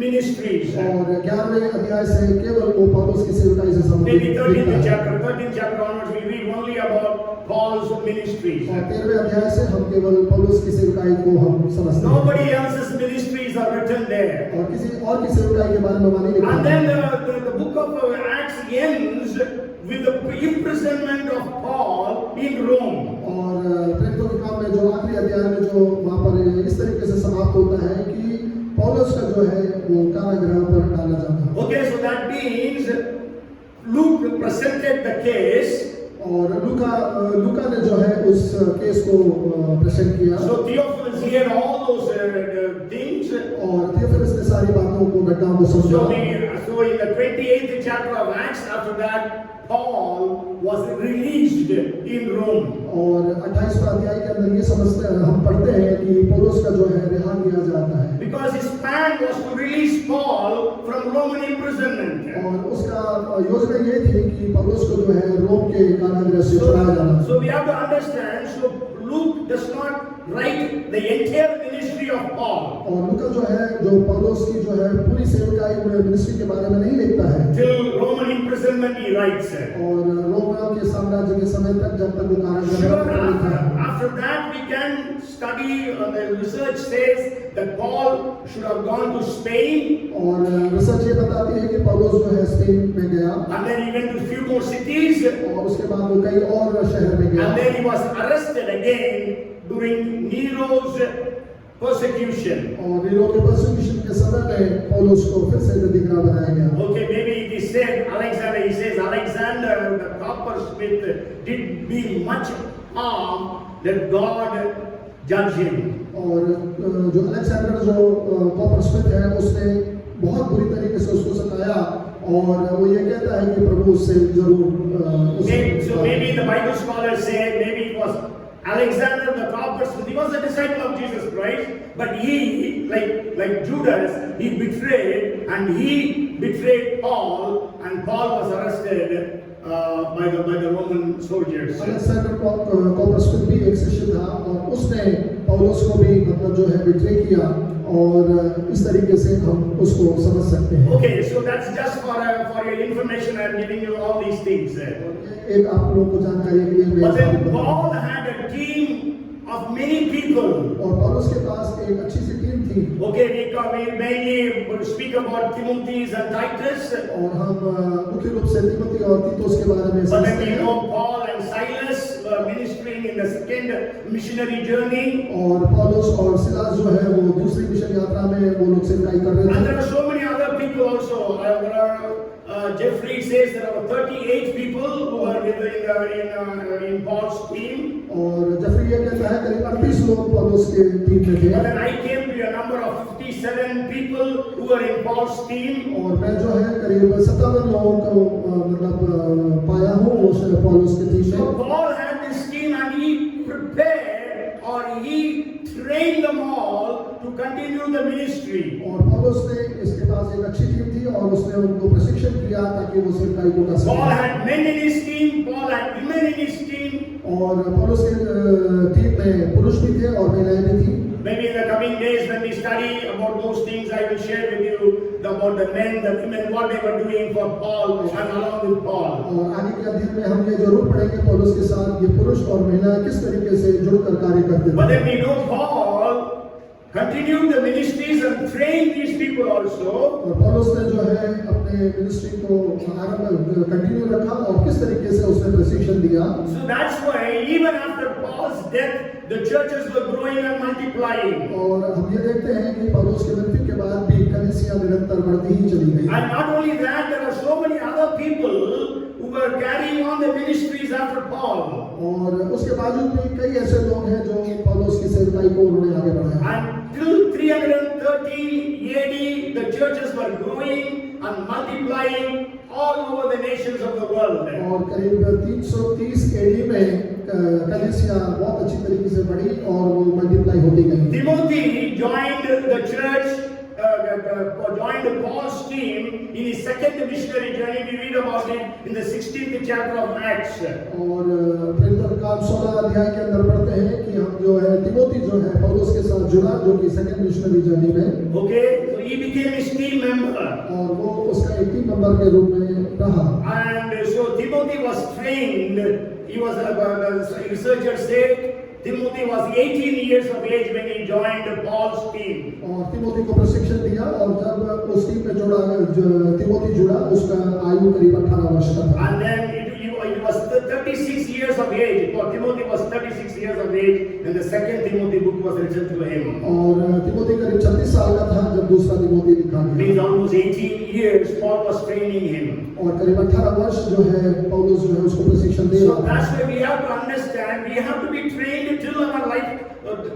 ministries. और 11वें अध्याय से केवल वो पौलुस की सेवकाई से Maybe संबंधित 13th chapter onwards, we read only about Paul's ministries. और 13वें अध्याय से हम केवल पौलुस की सेवकाई को हम समझते हैं Nobody else's ministries are written there. और किसी और की सेवकाई के बारे में वहाँ नहीं लिखा And है then the book of Acts ends with the imprisonment of Paul in Rome. और प्रेरितों के काम में जो आखिरी अध्याय में जो वहाँ पर इस तरीके से समाप्त होता है कि पौलुस का जो है वो कारागृह पर डाला जाता है Okay, so that means Luke presented the case. और लूका ने जो है उस केस को प्रेजेंट किया So Theophilus heard all those things. और थियोफिलस ने सारी बातों को घटनाओं को समझा So in the 28th chapter of Acts, after that, Paul was released in Rome. और 28वां अध्याय के अंदर ये समझते हैं हम पढ़ते हैं कि पौलुस का जो है रिहा किया जाता है Because his plan was to release Paul from Roman imprisonment. और उसका योजना ये थी कि पौलुस को जो है रोम के कारागृह से छुड़ाया जाना So we have to understand, so Luke does not write the entire ministry of Paul. और लूका जो है जो पौलुस की जो है पूरी सेवकाई मिनिस्ट्री के बारे में नहीं लिखता है Till Roman imprisonment he writes. और रोम के साम्राज्य के समय तक जब तक वो कारागृह Sure, में लिखा है after that we can study, the research says that Paul should have gone to Spain. और रिसर्च ये बताती है कि पौलुस जो है स्पेन में गया And then he went to few more cities. और उसके बाद वो कई और शहर में गया And then he was arrested again during Nero's persecution. और नीरो के परसिक्यूशन के समय में पौलुस को फिर से अधिग्रह बनाया गया Okay, maybe it is said, Alexander, he says, Alexander the coppersmith did me much harm that God judged him. और जो अलेक्जेंडर जो कॉपरस्मिथ है उसने बहुत बुरी तरीके से उसको सताया और वो ये कहता है कि प्रभु उससे जरूर So maybe the Bible scholars say maybe it was Alexander the coppersmith. He was a disciple of Jesus Christ, but he, like Judas, he betrayed and he betrayed Paul, and Paul was arrested by the Roman soldiers. Alexander coppersmith भी एक शिष्य था और उसने पौलुस को भी मतलब जो है बिट्रे किया और इस तरीके से हम उसको समझ सकते हैं Okay, so that's just for your information. I'm giving you all these things. एक आप लोगों को जानकारी के लिए But then Paul had a team of many people. और पौलुस के पास एक अच्छी सी टीम थी Okay, we mainly speak about Timothy and Titus. और हम मुख्य रूप से तिमोथी और तीतुस के बारे में But समझते then we हैं know Paul and Silas were ministering in the second missionary journey. और पौलुस और सिलास जो है वो दूसरी मिशन यात्रा में वो लोग सेवकाई कर रहे And थे there are so many other people also. Jeffrey says there are 38 people who were in Paul's team. और जफरी ये कहता है करीब 38 लोग पौलुस के टीम में थे But then I came to a number of 57 people who were in Paul's team. और मैं जो है करीब 57 लोगों को मतलब पाया हूँ उस पौलुस के टीम So में Paul had this team and he prepared or he trained them all to continue the ministry. और पौलुस ने इसके पास एक अच्छी टीम थी और उसने उनको प्रशिक्षण किया ताकि वो सेवकाई को कर Paul सकें had men in his team, Paul had women in his team. और पौलुस के टीम में पुरुष भी थे और महिलाएं भी थी Maybe in the coming days when we study about those things, I will share with you about the men, the women, what they were doing for Paul and along with Paul. और आगे के अध्ययन में हम ये जरूर पढ़ेंगे पौलुस के साथ ये पुरुष और महिलाएं किस तरीके से जुड़कर कार्य करते But थे then we know Paul continued the ministries and trained these people also. और पौलुस ने जो है अपने मिनिस्ट्री को आरंभ कंटिन्यू रखा और किस तरीके से उसने प्रशिक्षण दिया. So that's why even after Paul's death, the churches were growing and multiplying. और हम ये देखते हैं कि पौलुस के मृत्यु के बाद भी कलीसिया निरंतर बढ़ती ही चली गई. And not only that, there are so many other people who were carrying on the ministries after Paul. और उसके बावजूद भी कई ऐसे लोग हैं जो पौलुस की सेवकाई को उन्होंने आगे बढ़ाया. And till 330 AD, the churches were growing and multiplying all over the nations of the world. और करीब 330 AD में कलीसिया बहुत अच्छी तरीके से बढ़ी और वो मल्टीप्लाई होती गई. Timothy joined the church, joined Paul's team in his second missionary journey. We read about it in the 16th chapter of Acts. और प्रेरितों का 16 अध्याय के अंदर पढ़ते हैं कि हम जो है तिमोथी जो है पौलुस के साथ जुड़ा जो कि सेकंड मिशनरी जर्नी में. Okay, so he became his team member. और वो उसका एक टीम मेंबर के रूप में रहा. And so Timothy was trained. He was the researchers say Timothy was 18 years of age when he joined Paul's team. और तिमोथी को प्रशिक्षण दिया और जब उस टीम में तिमोथी जुड़ा उसका आयु करीब 18 वर्ष का था. And then he was 36 years of age. For Timothy was 36 years of age when the second Timothy book was written to him. और तिमोथी करीब 36 साल का था जब दूसरा तिमोथी लिखा गया. Means almost 18 years Paul was training him. और करीब 18 वर्ष जो है पौलुस जो है उसको प्रशिक्षण दे रहा So that's why we have to understand, we have to be trained till our life,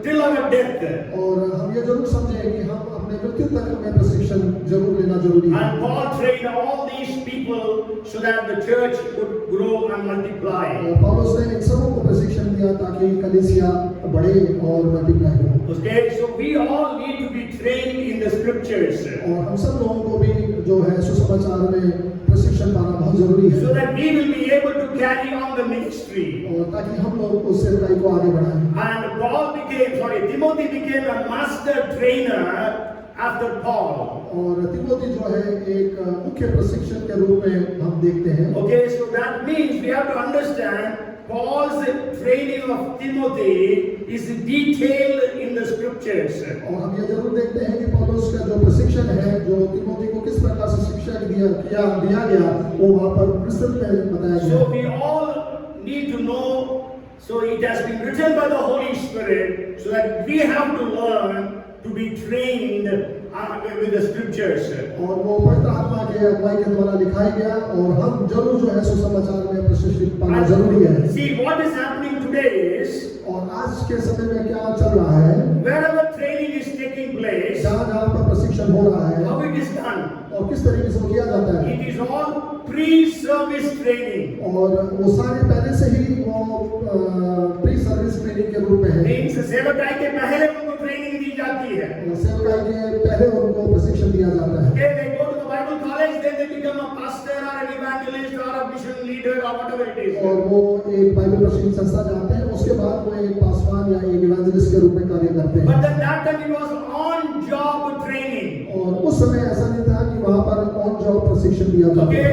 till our death. और हम ये जरूर समझें कि हम अपने मृत्यु तक हमें प्रशिक्षण जरूर लेना जरूरी है. And Paul trained all these people so that the church would grow and multiply. और पौलुस ने इन सबों को प्रशिक्षण दिया ताकि कलीसिया बढ़े और मल्टीप्लाई हो. Okay, so we all need to be trained in the scriptures. और हम सब लोगों को भी जो है सुसमाचार में प्रशिक्षण पाना बहुत जरूरी है. So that we will be able to carry on the ministry. और ताकि हम लोग उस सेवकाई को आगे बढ़ाएं. And Timothy became a master trainer after Paul. और तिमोथी जो है एक मुख्य प्रशिक्षक के रूप में हम देखते हैं. Okay, so that means we have to understand Paul's training of Timothy is detailed in the scriptures. और हम ये जरूर देखते हैं कि पौलुस का जो प्रशिक्षण है जो तिमोथी को किस प्रकार से शिक्षा दिया गया वो वहाँ पर विस्तृत में बताया गया. So we all need to know. So it has been written by the Holy Spirit so that we have to learn to be trained with the scriptures. और वो पवित्र आत्मा के अगुवाई के द्वारा लिखाया गया और हम जरूर जो है सुसमाचार में प्रशिक्षित पाना जरूरी है. See what is happening today is, और आज के समय में क्या चल रहा है, wherever training is taking place, जहाँ पर प्रशिक्षण हो रहा है, how it is done, और किस तरीके से वो किया जाता है. it is all pre-service training. और वो सारे पहले से ही वो प्री सर्विस ट्रेनिंग के रूप में है. Means सेवकाई के पहले उनको ट्रेनिंग दी जाती है. सेवकाई के पहले उनको प्रशिक्षण दिया जाता है. Okay, they go to the Bible college, then they become a pastor or an evangelist or a mission leader or whatever it is. और वो एक बाइबल प्रशिक्षण संस्था जाते हैं उसके बाद वो एक पासवान या एक इवेंजलिस्ट के रूप में कार्य करते हैं. But at that time it was on job training. और उस समय ऐसा नहीं था कि वहाँ पर ऑन जॉब प्रशिक्षण दिया जाता. Okay,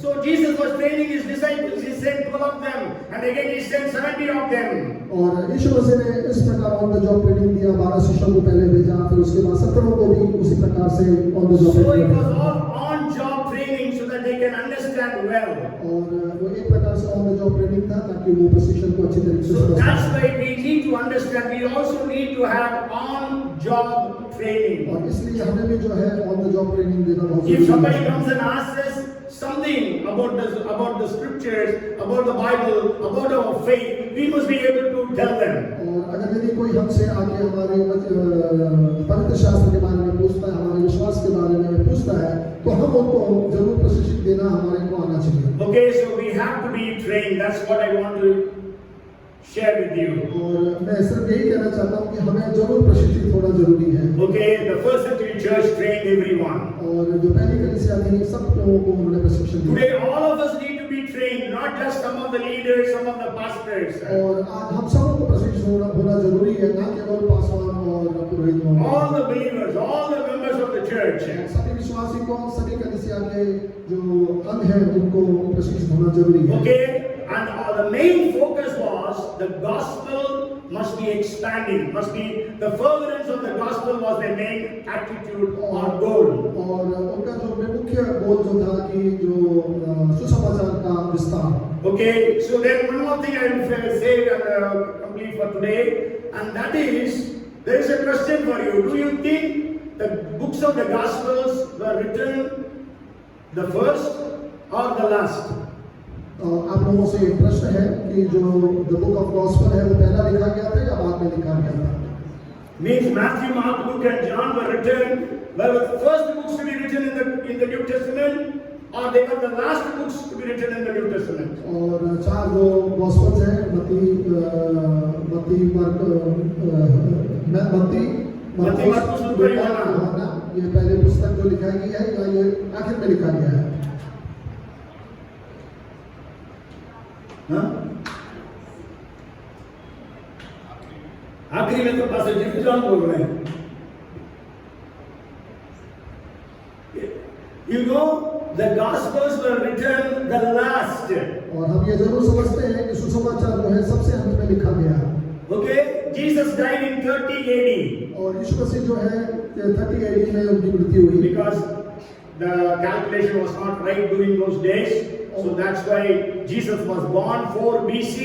so Jesus was training his disciples. He sent 12 of them, and again he sent 70 of them. और यीशु मसीह ने इस प्रकार ऑन द जॉब ट्रेनिंग दिया. 12 शिष्यों को पहले भेजा, फिर उसके बाद 17 को भी उसी प्रकार से on the job So it training. was all on job training so that they can understand well. और वो एक प्रकार से ऑन द जॉब ट्रेनिंग था ताकि वो प्रशिक्षण को अच्छी तरीके से So समझ that's सकें. why we need to understand. We also need to have on job training. और इसलिए हमें भी जो है ऑन द जॉब ट्रेनिंग देना बहुत If जरूरी somebody है. comes and asks us something about the scriptures, about the Bible, about our faith, we must be able to tell them. और अगर यदि कोई हमसे आके हमारे पवित्र शास्त्र के बारे में पूछता है, हमारे विश्वास के बारे में पूछता है, तो हम उनको जरूर प्रशिक्षित देना हमारे को आना चाहिए. Okay, so we have to be trained. That's what I want to share with you. और मैं सिर्फ यही कहना चाहता हूँ कि हमें जरूर प्रशिक्षित होना जरूरी है. Okay, the first century church trained everyone. और जो पहली कलीसिया थी सब लोगों को उन्होंने प्रशिक्षण दिया. Today all of us need to be trained, not just some of the leaders, some of the pastors. और आज हम सबों को प्रशिक्षित होना जरूरी है, ना केवल पासवान और पुरोहित. All the believers, all the members of the church. सभी विश्वासी को, सभी कलीसिया के जो अंग हैं उनको प्रशिक्षित होना जरूरी है. Okay, and the main focus was the gospel must be expanding, must be the furtherance of the gospel was their main attitude or goal. और उनका जो मुख्य गोल जो था कि जो सुसमाचार का विस्तार. Okay, so then one more thing I will say complete for today, and that is, there is a question for you. Do you think the books of the Gospels were written the first or the last? आप लोगों से एक प्रश्न है कि जो the book of gospel है वो पहला लिखा गया था या बाद में लिखा गया था? Means Matthew, Mark, Luke, and John were written, were the first books to be written in the New Testament, or they were the last books to be written in the New Testament? और चार जो gospels हैं मत्ती मार्कुस लूका यूहन्ना, ये पहले पुस्तक जो लिखा गया है या ये आखिर में लिखा गया है? आखिरी में तो पास्टर जॉन बोल रहे हैं. You know, the Gospels were written the last. और हम ये जरूर समझते हैं कि सुसमाचार जो है सबसे अंत में लिखा गया. Okay, Jesus died in 30 AD. और यीशु मसीह जो है 30 AD में उनकी मृत्यु हुई. Because the calculation was not right during those days. So that's why Jesus was born 4 BC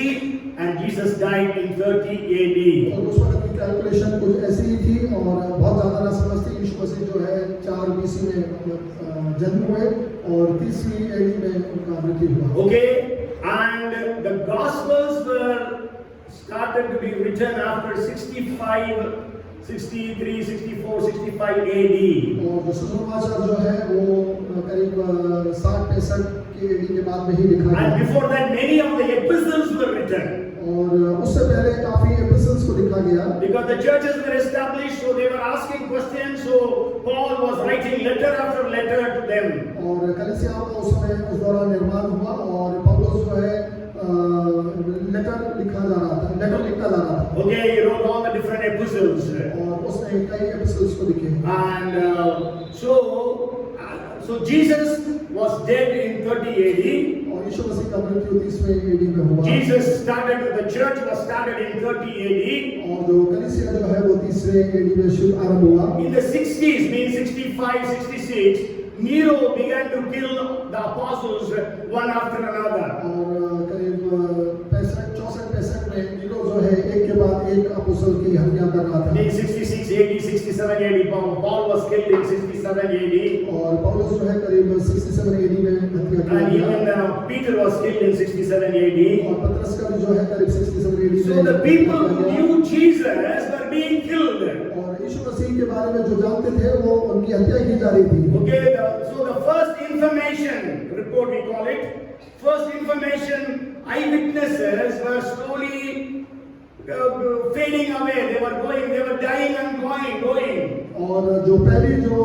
and Jesus died in 30 AD. और उस वक्त की कैलकुलेशन कुछ ऐसी ही थी और बहुत ज़्यादा ना समझते. यीशु मसीह जो है 4 BC में जन्म हुए और 30वीं AD में उनका मृत्यु हुआ. Okay, and the Gospels were started to be written after 65, 63, 64, 65 AD. और जो सुसमाचार जो है वो करीब 60-65 के AD के बाद में ही लिखा गया. And before that, many of the epistles were written. और उससे पहले काफी एपिसोड्स को लिखा गया. Because the churches were established, so they were asking questions. So Paul was writing letter after letter to them. और कलीसियाओं का उस समय उस दौरान निर्माण हुआ और पौलुस जो है लेटर लिखता जा रहा था. Okay, he wrote all the different epistles. और उसने कई एपिसोड्स को लिखे. And so Jesus was dead in 30 AD. और यीशु मसीह का मृत्यु 30वें AD में हुआ. The church was started in 30 AD. और जो कलीसिया जो है वो 30वें AD में शुरू आरंभ हुआ. In the 60s, means 65, 66, Nero began to kill the apostles one after another. और करीब 64 में नीरो जो है एक के बाद एक अपोस्तल की हत्या कर रहा था. In 66 AD, 67 AD, Paul was killed in 67 AD. और पौलुस जो है करीब 67 AD में हत्या की. And even Peter was killed in 67 AD. और पतरस का भी जो है करीब 67 AD में. So the people who knew Jesus were being killed. और यीशु मसीह के बारे में जो जानते थे वो उनकी हत्या की जा रही थी. Okay, so the first information report, we call it, first information eyewitnesses were slowly fading away. They were dying and going. और जो पहली जो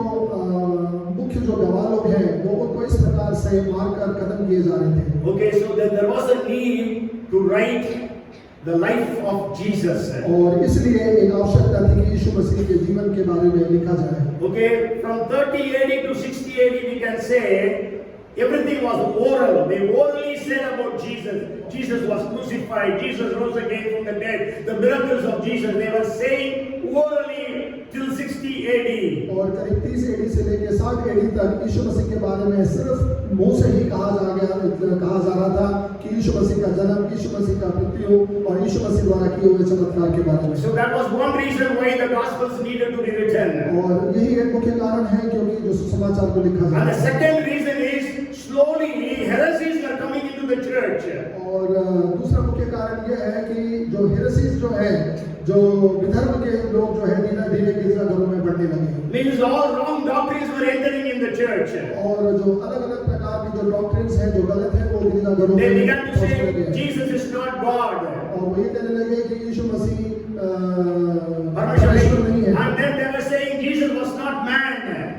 मुख्य जो गवाह लोग हैं वो उनको इस प्रकार से मारकर खत्म किए जा रहे थे. Okay, so there was a need to write the life of Jesus. और इसलिए एक आवश्यकता थी कि यीशु मसीह के जीवन के बारे में लिखा जाए. Okay, from 30 AD to 60 AD we can say everything was oral. They orally said about Jesus. Jesus was crucified. Jesus rose again from the dead. The miracles of Jesus, they were saying orally till 60 AD. और करीब 30 AD से लेकर 60 AD तक यीशु मसीह के बारे में सिर्फ मुंह से ही कहा जा रहा था कि यीशु मसीह का जन्म, यीशु मसीह का मृत्यु और यीशु मसीह द्वारा किए हुए चमत्कार के बारे में. So that was one reason why the Gospels needed to be written. और यही एक मुख्य कारण है क्योंकि जो सुसमाचार को लिखा जाए. And the second reason is slowly heresies were coming into the church. और दूसरा मुख्य कारण यह है कि जो हेरेसीज जो है, जो विधर्म के लोग जो है धीरे-धीरे गिरजाघरों में बढ़ने लगे. Means all wrong doctrines were entering in the church. और जो अलग-अलग प्रकार की जो डॉक्ट्रिन्स हैं जो गलत हैं वो गिरजाघरों में. They began to say Jesus is not God. और वो ये कहने लगे कि यीशु मसीह परमेश्वर नहीं है. And then they were saying Jesus was not man.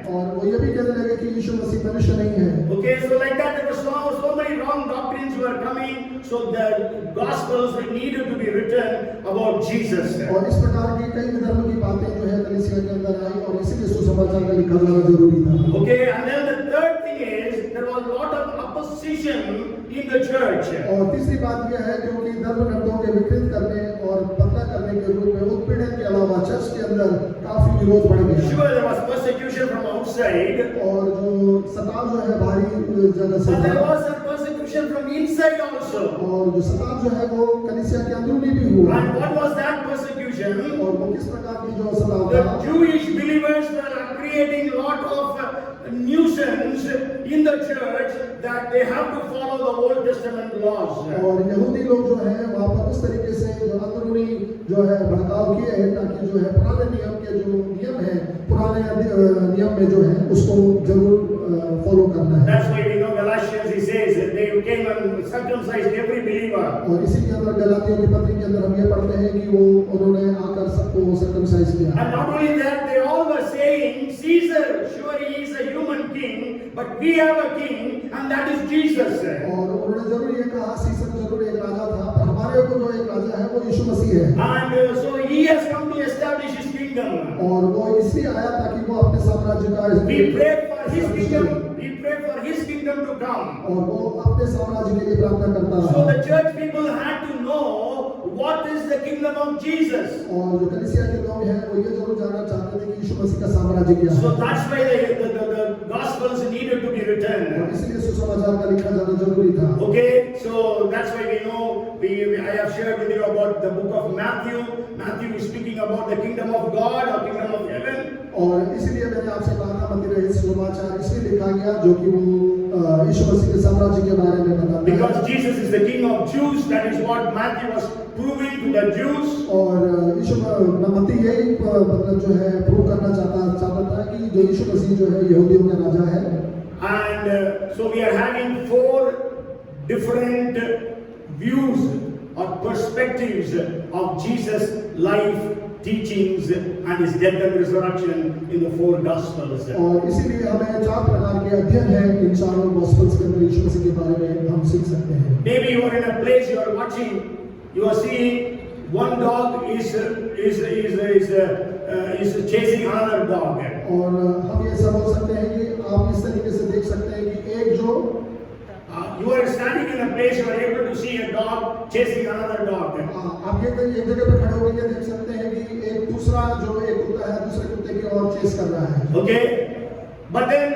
और वो ये भी कहने लगे कि यीशु मसीह मनुष्य नहीं है. Okay, so like that there were so many wrong doctrines were coming. So the Gospels needed to be written about Jesus. और इस प्रकार की कई धर्म की बातें जो है कलीसिया के अंदर आई और इसीलिए सुसमाचार का लिखा जाना जरूरी था. Okay, and then the third thing is there was a lot of opposition in the church. और तीसरी बात यह है क्योंकि धर्मग्रंथों के विकृत करने और पतला करने के रूप में उत्पीड़न के अलावा चर्च के अंदर काफी विरोध बढ़ गया। Sure, there was persecution from outside. और जो सताव जो है बाहरी जगह से, but there was a persecution from inside also. और जो सताव जो है वो कलीसिया के अंदरूनी भी हुआ। And what was that persecution? और वो किस प्रकार की जो सताव The था? Jewish believers were creating lot of nuisance in the church that they have to follow the Old Testament laws. और यहूदी लोग जो है वहाँ पर उस तरीके से जो अंदरूनी जो है भड़काव किए हैं ताकि जो है पुराने नियम के जो नियम है, पुराने नियम में जो है उसको जरूर फॉलो करना है। That's why we know Galatians he says that they came and circumcised every believer. और इसी के अंदर गलातियों की पत्री के अंदर हम ये पढ़ते हैं कि वो उन्होंने आकर सबको सर्कमसाइज किया। And not only that, they all were saying, Caesar, sure he is a human king, but we have a king, and that is Jesus. और उन्होंने जरूर ये कहा सीसर जरूर एक राजा था, पर हमारे को जो एक राजा है वो यीशु मसीह है। And so he has come to establish his kingdom. और वो इसलिए आया ताकि वो अपने साम्राज्य का We pray for his kingdom. We pray for his kingdom to come. और वो अपने साम्राज्य के लिए प्रार्थना करता रहा। So the church people had to know what is the kingdom of Jesus. और जो कलीसिया के लोग हैं वो ये जरूर जानना चाहते थे कि यीशु मसीह का साम्राज्य क्या है। So that's why the gospels needed to be written. और इसलिए सुसमाचार का लिखा जाना जरूरी था। Okay, so that's why we know I have shared with you about the book of Matthew. Matthew is speaking about the kingdom of God or kingdom of heaven. और इसलिए मैंने आपसे कहा था मंदिर रहित सुसमाचार इसलिए लिखा गया जो कि वो यीशु मसीह के साम्राज्य के बारे में बताता है। Because Jesus is the King of Jews, that is what Matthew was proving to the Jews. और यीशु मसीह यही मतलब जो है प्रूव करना चाहता था कि जो यीशु मसीह जो है यहूदियों का राजा है। And so we are having 4 different views or perspectives of Jesus' life, teachings and his death and resurrection in the 4 gospels. और इसीलिए हमें 4 प्रकार के अध्ययन हैं इन चारों गॉस्पेल्स के अंदर यीशु मसीह के बारे में हम सीख सकते हैं। Maybe you are in a place you are watching, you are seeing one dog is chasing another dog. और हम ये समझ सकते हैं कि आप इस तरीके से देख सकते हैं कि एक जो you are standing in a place you are able to see a dog chasing another dog. आप ये एक जगह पे खड़े होकर देख सकते हैं कि एक दूसरा जो एक कुत्ता है दूसरे कुत्ते की ओर चेस कर रहा है। Okay, but then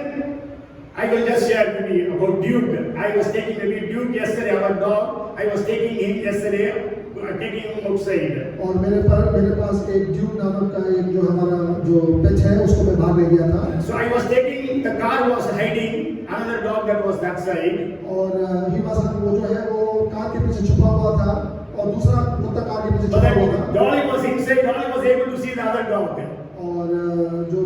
I will just share with you about Duke. I was taking maybe Duke yesterday, our dog. I was taking him yesterday, taking him outside. और मेरे पास एक ड्यूक नामक का एक जो हमारा जो पेट है उसको मैं बाहर ले गया था। So I was taking, the car was hiding, another dog that was that side. और वो जो है वो कार के पीछे छुपा हुआ था और दूसरा कुत्ता कार के पीछे छुपा हुआ था। Dolly was inside, Dolly was able to see the other dog. और जो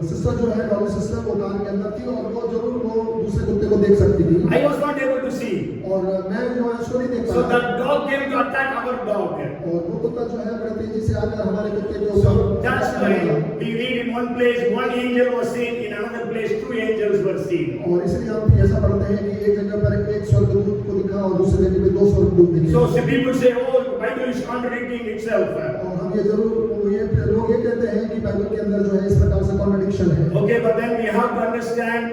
सिस्टर जो है डॉली सिस्टर वो कार के अंदर थी और वो जरूर वो दूसरे कुत्ते को देख सकती थी। I was not able to see. और मैं जो है उसको नहीं देख पाया। So the dog came to attack our dog. और वो कुत्ता जो है बड़ी तेजी से आकर हमारे कुत्ते के ऊपर। So that's why we read in one place one angel was seen, in another place 2 angels were seen. और इसलिए हम ऐसा पढ़ते हैं कि एक जगह पर एक स्वर्गदूत को दिखा और दूसरी जगह पे 2 स्वर्गदूत दिखे। So people say, oh, the Bible is contradicting itself. और हम ये जरूर लोग ये कहते हैं कि बाइबल के अंदर जो है इस प्रकार से कॉन्ट्रडिक्शन है। Okay, but then we have to understand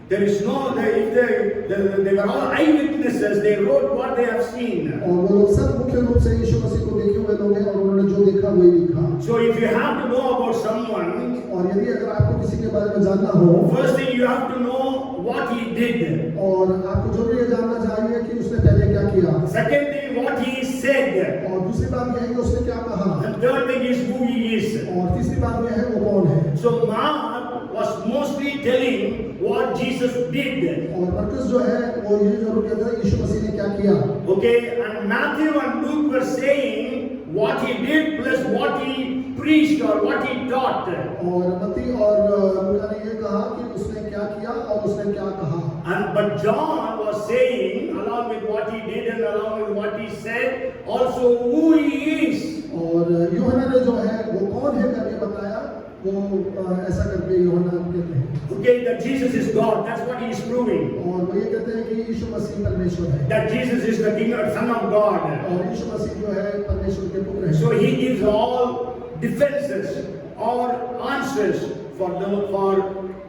there is no, they were all eyewitnesses. They wrote what they have seen. और वो लोग सब मुख्य रूप से यीशु मसीह को देखे हुए लोग हैं और उन्होंने जो देखा वही लिखा। So if you have to know about someone, और यदि अगर आपको किसी के बारे में जानना हो, first thing you have to know what he did. और आपको जरूर ये जानना चाहिए कि उसने पहले क्या किया। Second thing, what he said. और दूसरी बात यह है कि उसने क्या कहा। And third thing is who he is. और तीसरी बात यह है वो कौन है। So Mark was mostly telling what Jesus did. और मरकुस जो है वो ये जरूर कहता है यीशु मसीह ने क्या किया। Okay, and Matthew and Luke were saying what he did plus what he preached or what he taught. और मत्ती और लूका ने ये कहा कि उसने क्या किया और उसने क्या कहा। And but John was saying, along with what he did and along with what he said, also who he is. और यूहन्ना ने जो है वो कौन है करके बताया, वो ऐसा करके यूहन्ना कहते हैं। Okay, that Jesus is God. That's what he is proving. और वो ये कहते हैं कि यीशु मसीह परमेश्वर है। That Jesus is the King and Son of God. और यीशु मसीह जो है परमेश्वर के पुत्र हैं। So he gives all defenses or answers for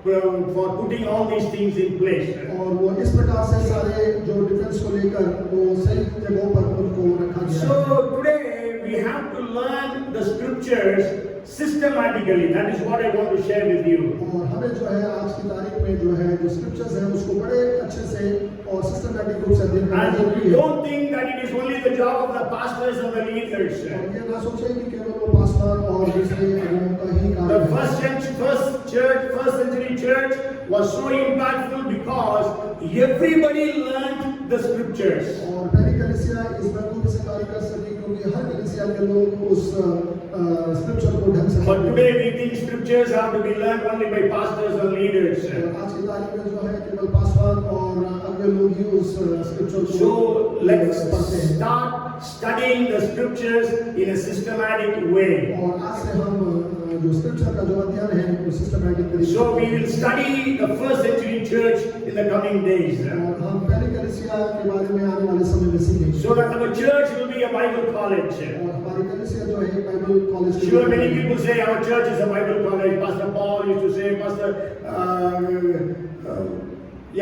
for putting all these things in place. और वो इस प्रकार से सारे जो डिफेंस को लेकर वो सही जगहों पर उनको रखा गया। So today we have to learn the scriptures systematically. That is what I want to share with you. और हमें जो है आज की तारीख में जो है जो स्क्रिप्चर्स हैं उसको बड़े अच्छे से और सिस्टमैटिक रूप से अध्ययन करना And जरूरी है। don't think that it is only the job of the pastors and the leaders. और ये ना सोचें कि केवल वो पास्टर और दूसरे लोगों का ही काम The है। first century church was so impactful because everybody learned the scriptures. और पहली कलीसिया इस बखूबी से कार्य कर सकी क्योंकि हर कलीसिया के लोग उस स्क्रिप्चर को ढंग से। But today we think scriptures have to be learned only by pastors and leaders. आज की तारीख में जो है केवल पास्टर और अन्य लोग ही उस स्क्रिप्चर को। So let's start studying the scriptures in a systematic way. और आज से हम जो स्क्रिप्चर का जो अध्ययन है वो सिस्टमैटिक तरीके से। So we will study the first century church in the coming days. और हम पहली कलीसिया के बारे में आने वाले समय में सीखेंगे। So that our church will be a Bible college. और हमारी कलीसिया जो है Bible college. Sure, many people say our church is a Bible college. Pastor Paul used to say,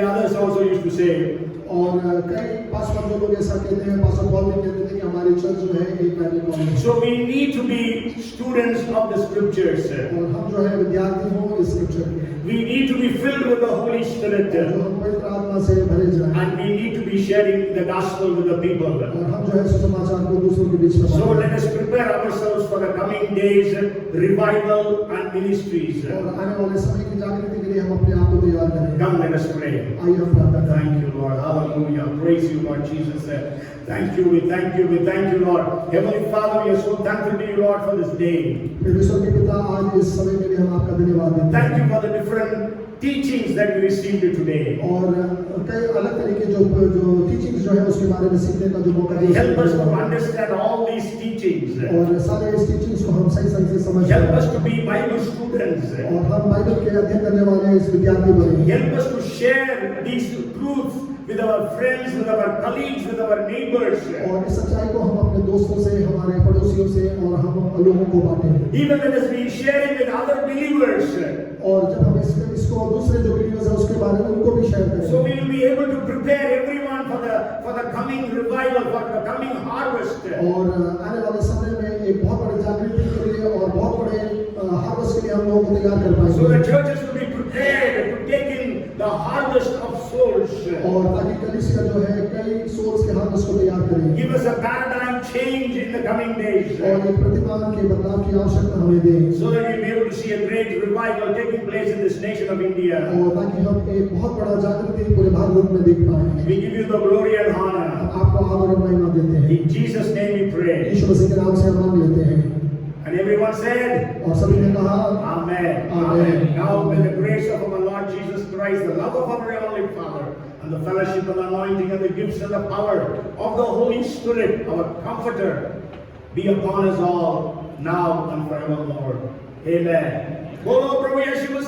others also used to say. और कई pastor जो लोग ऐसा कहते हैं, पास्टर पॉल भी कहते थे कि हमारी चर्च जो है एक बाइबल कॉलेज है। So we need to be students of the scriptures. और हम जो है विद्यार्थी हों इस स्क्रिप्चर के। We need to be filled with the Holy Spirit. जो हम पवित्र आत्मा से भरे जाएं। And we need to be sharing the gospel with the people. और हम जो है सुसमाचार को दूसरों के बीच में। So let us prepare ourselves for the coming days, revival and ministries. और आने वाले समय की जागृति के लिए हम अपने आप को तैयार करें। Come, let us pray. आइए हम प्रार्थना करें। Thank you, Lord. Hallelujah. Praise you, Lord Jesus. Thank you. We thank you. We thank you, Lord. Heavenly Father, we are so thankful to you, Lord, for this day. परमेश्वर के पिता आज इस समय के लिए हम आपका धन्यवाद देते हैं। Thank you for the different teachings that we received today. और कई अलग तरीके जो टीचिंग्स जो है उसके बारे में सीखने का जो मौका दिया। Help us to understand all these teachings. और सारे इस टीचिंग्स को हम सही से समझ। Help us to be Bible students. और हम बाइबल के अध्ययन करने वाले इस विद्यार्थी बने। Help us to share these truths with our friends, with our colleagues, with our neighbors. और इस सच्चाई को हम अपने दोस्तों से, हमारे पड़ोसियों से और हम लोगों को बांटें। Even let us be sharing with other believers. और जब हम इसको दूसरे जो बिलीवर्स हैं उसके बारे में उनको भी शेयर करें। So we will be able to prepare everyone for the coming revival, for the coming harvest. और आने वाले समय में एक बहुत बड़ी जागृति के लिए और बहुत बड़े हार्वेस्ट के लिए हम लोगों को तैयार कर पाएंगे। So the churches will be prepared to take in the harvest of souls. और ताकि कलीसिया जो है कई सोल्स के हार्वेस्ट को तैयार करे। Give us a paradigm change in the coming days. और एक प्रतिमान के बदलाव की आवश्यकता हमें दे। So that we will be able to see a great revival taking place in this nation of India. और ताकि हम एक बहुत बड़ा जागृति पूरे भारत में देख पाएं। We give you the glory and honor. आपको आदर और महिमा देते हैं। In Jesus' name we pray. यीशु मसीह के नाम से हम मांग लेते हैं। And everyone said, और सभी ने कहा, Amen. Amen. Now may the grace of our Lord Jesus Christ, the love of our Heavenly Father, and the fellowship and the anointing and the gifts and the power of the Holy Spirit, our Comforter, be upon us all now and forevermore. Amen. Bolo Prabhu Yeshu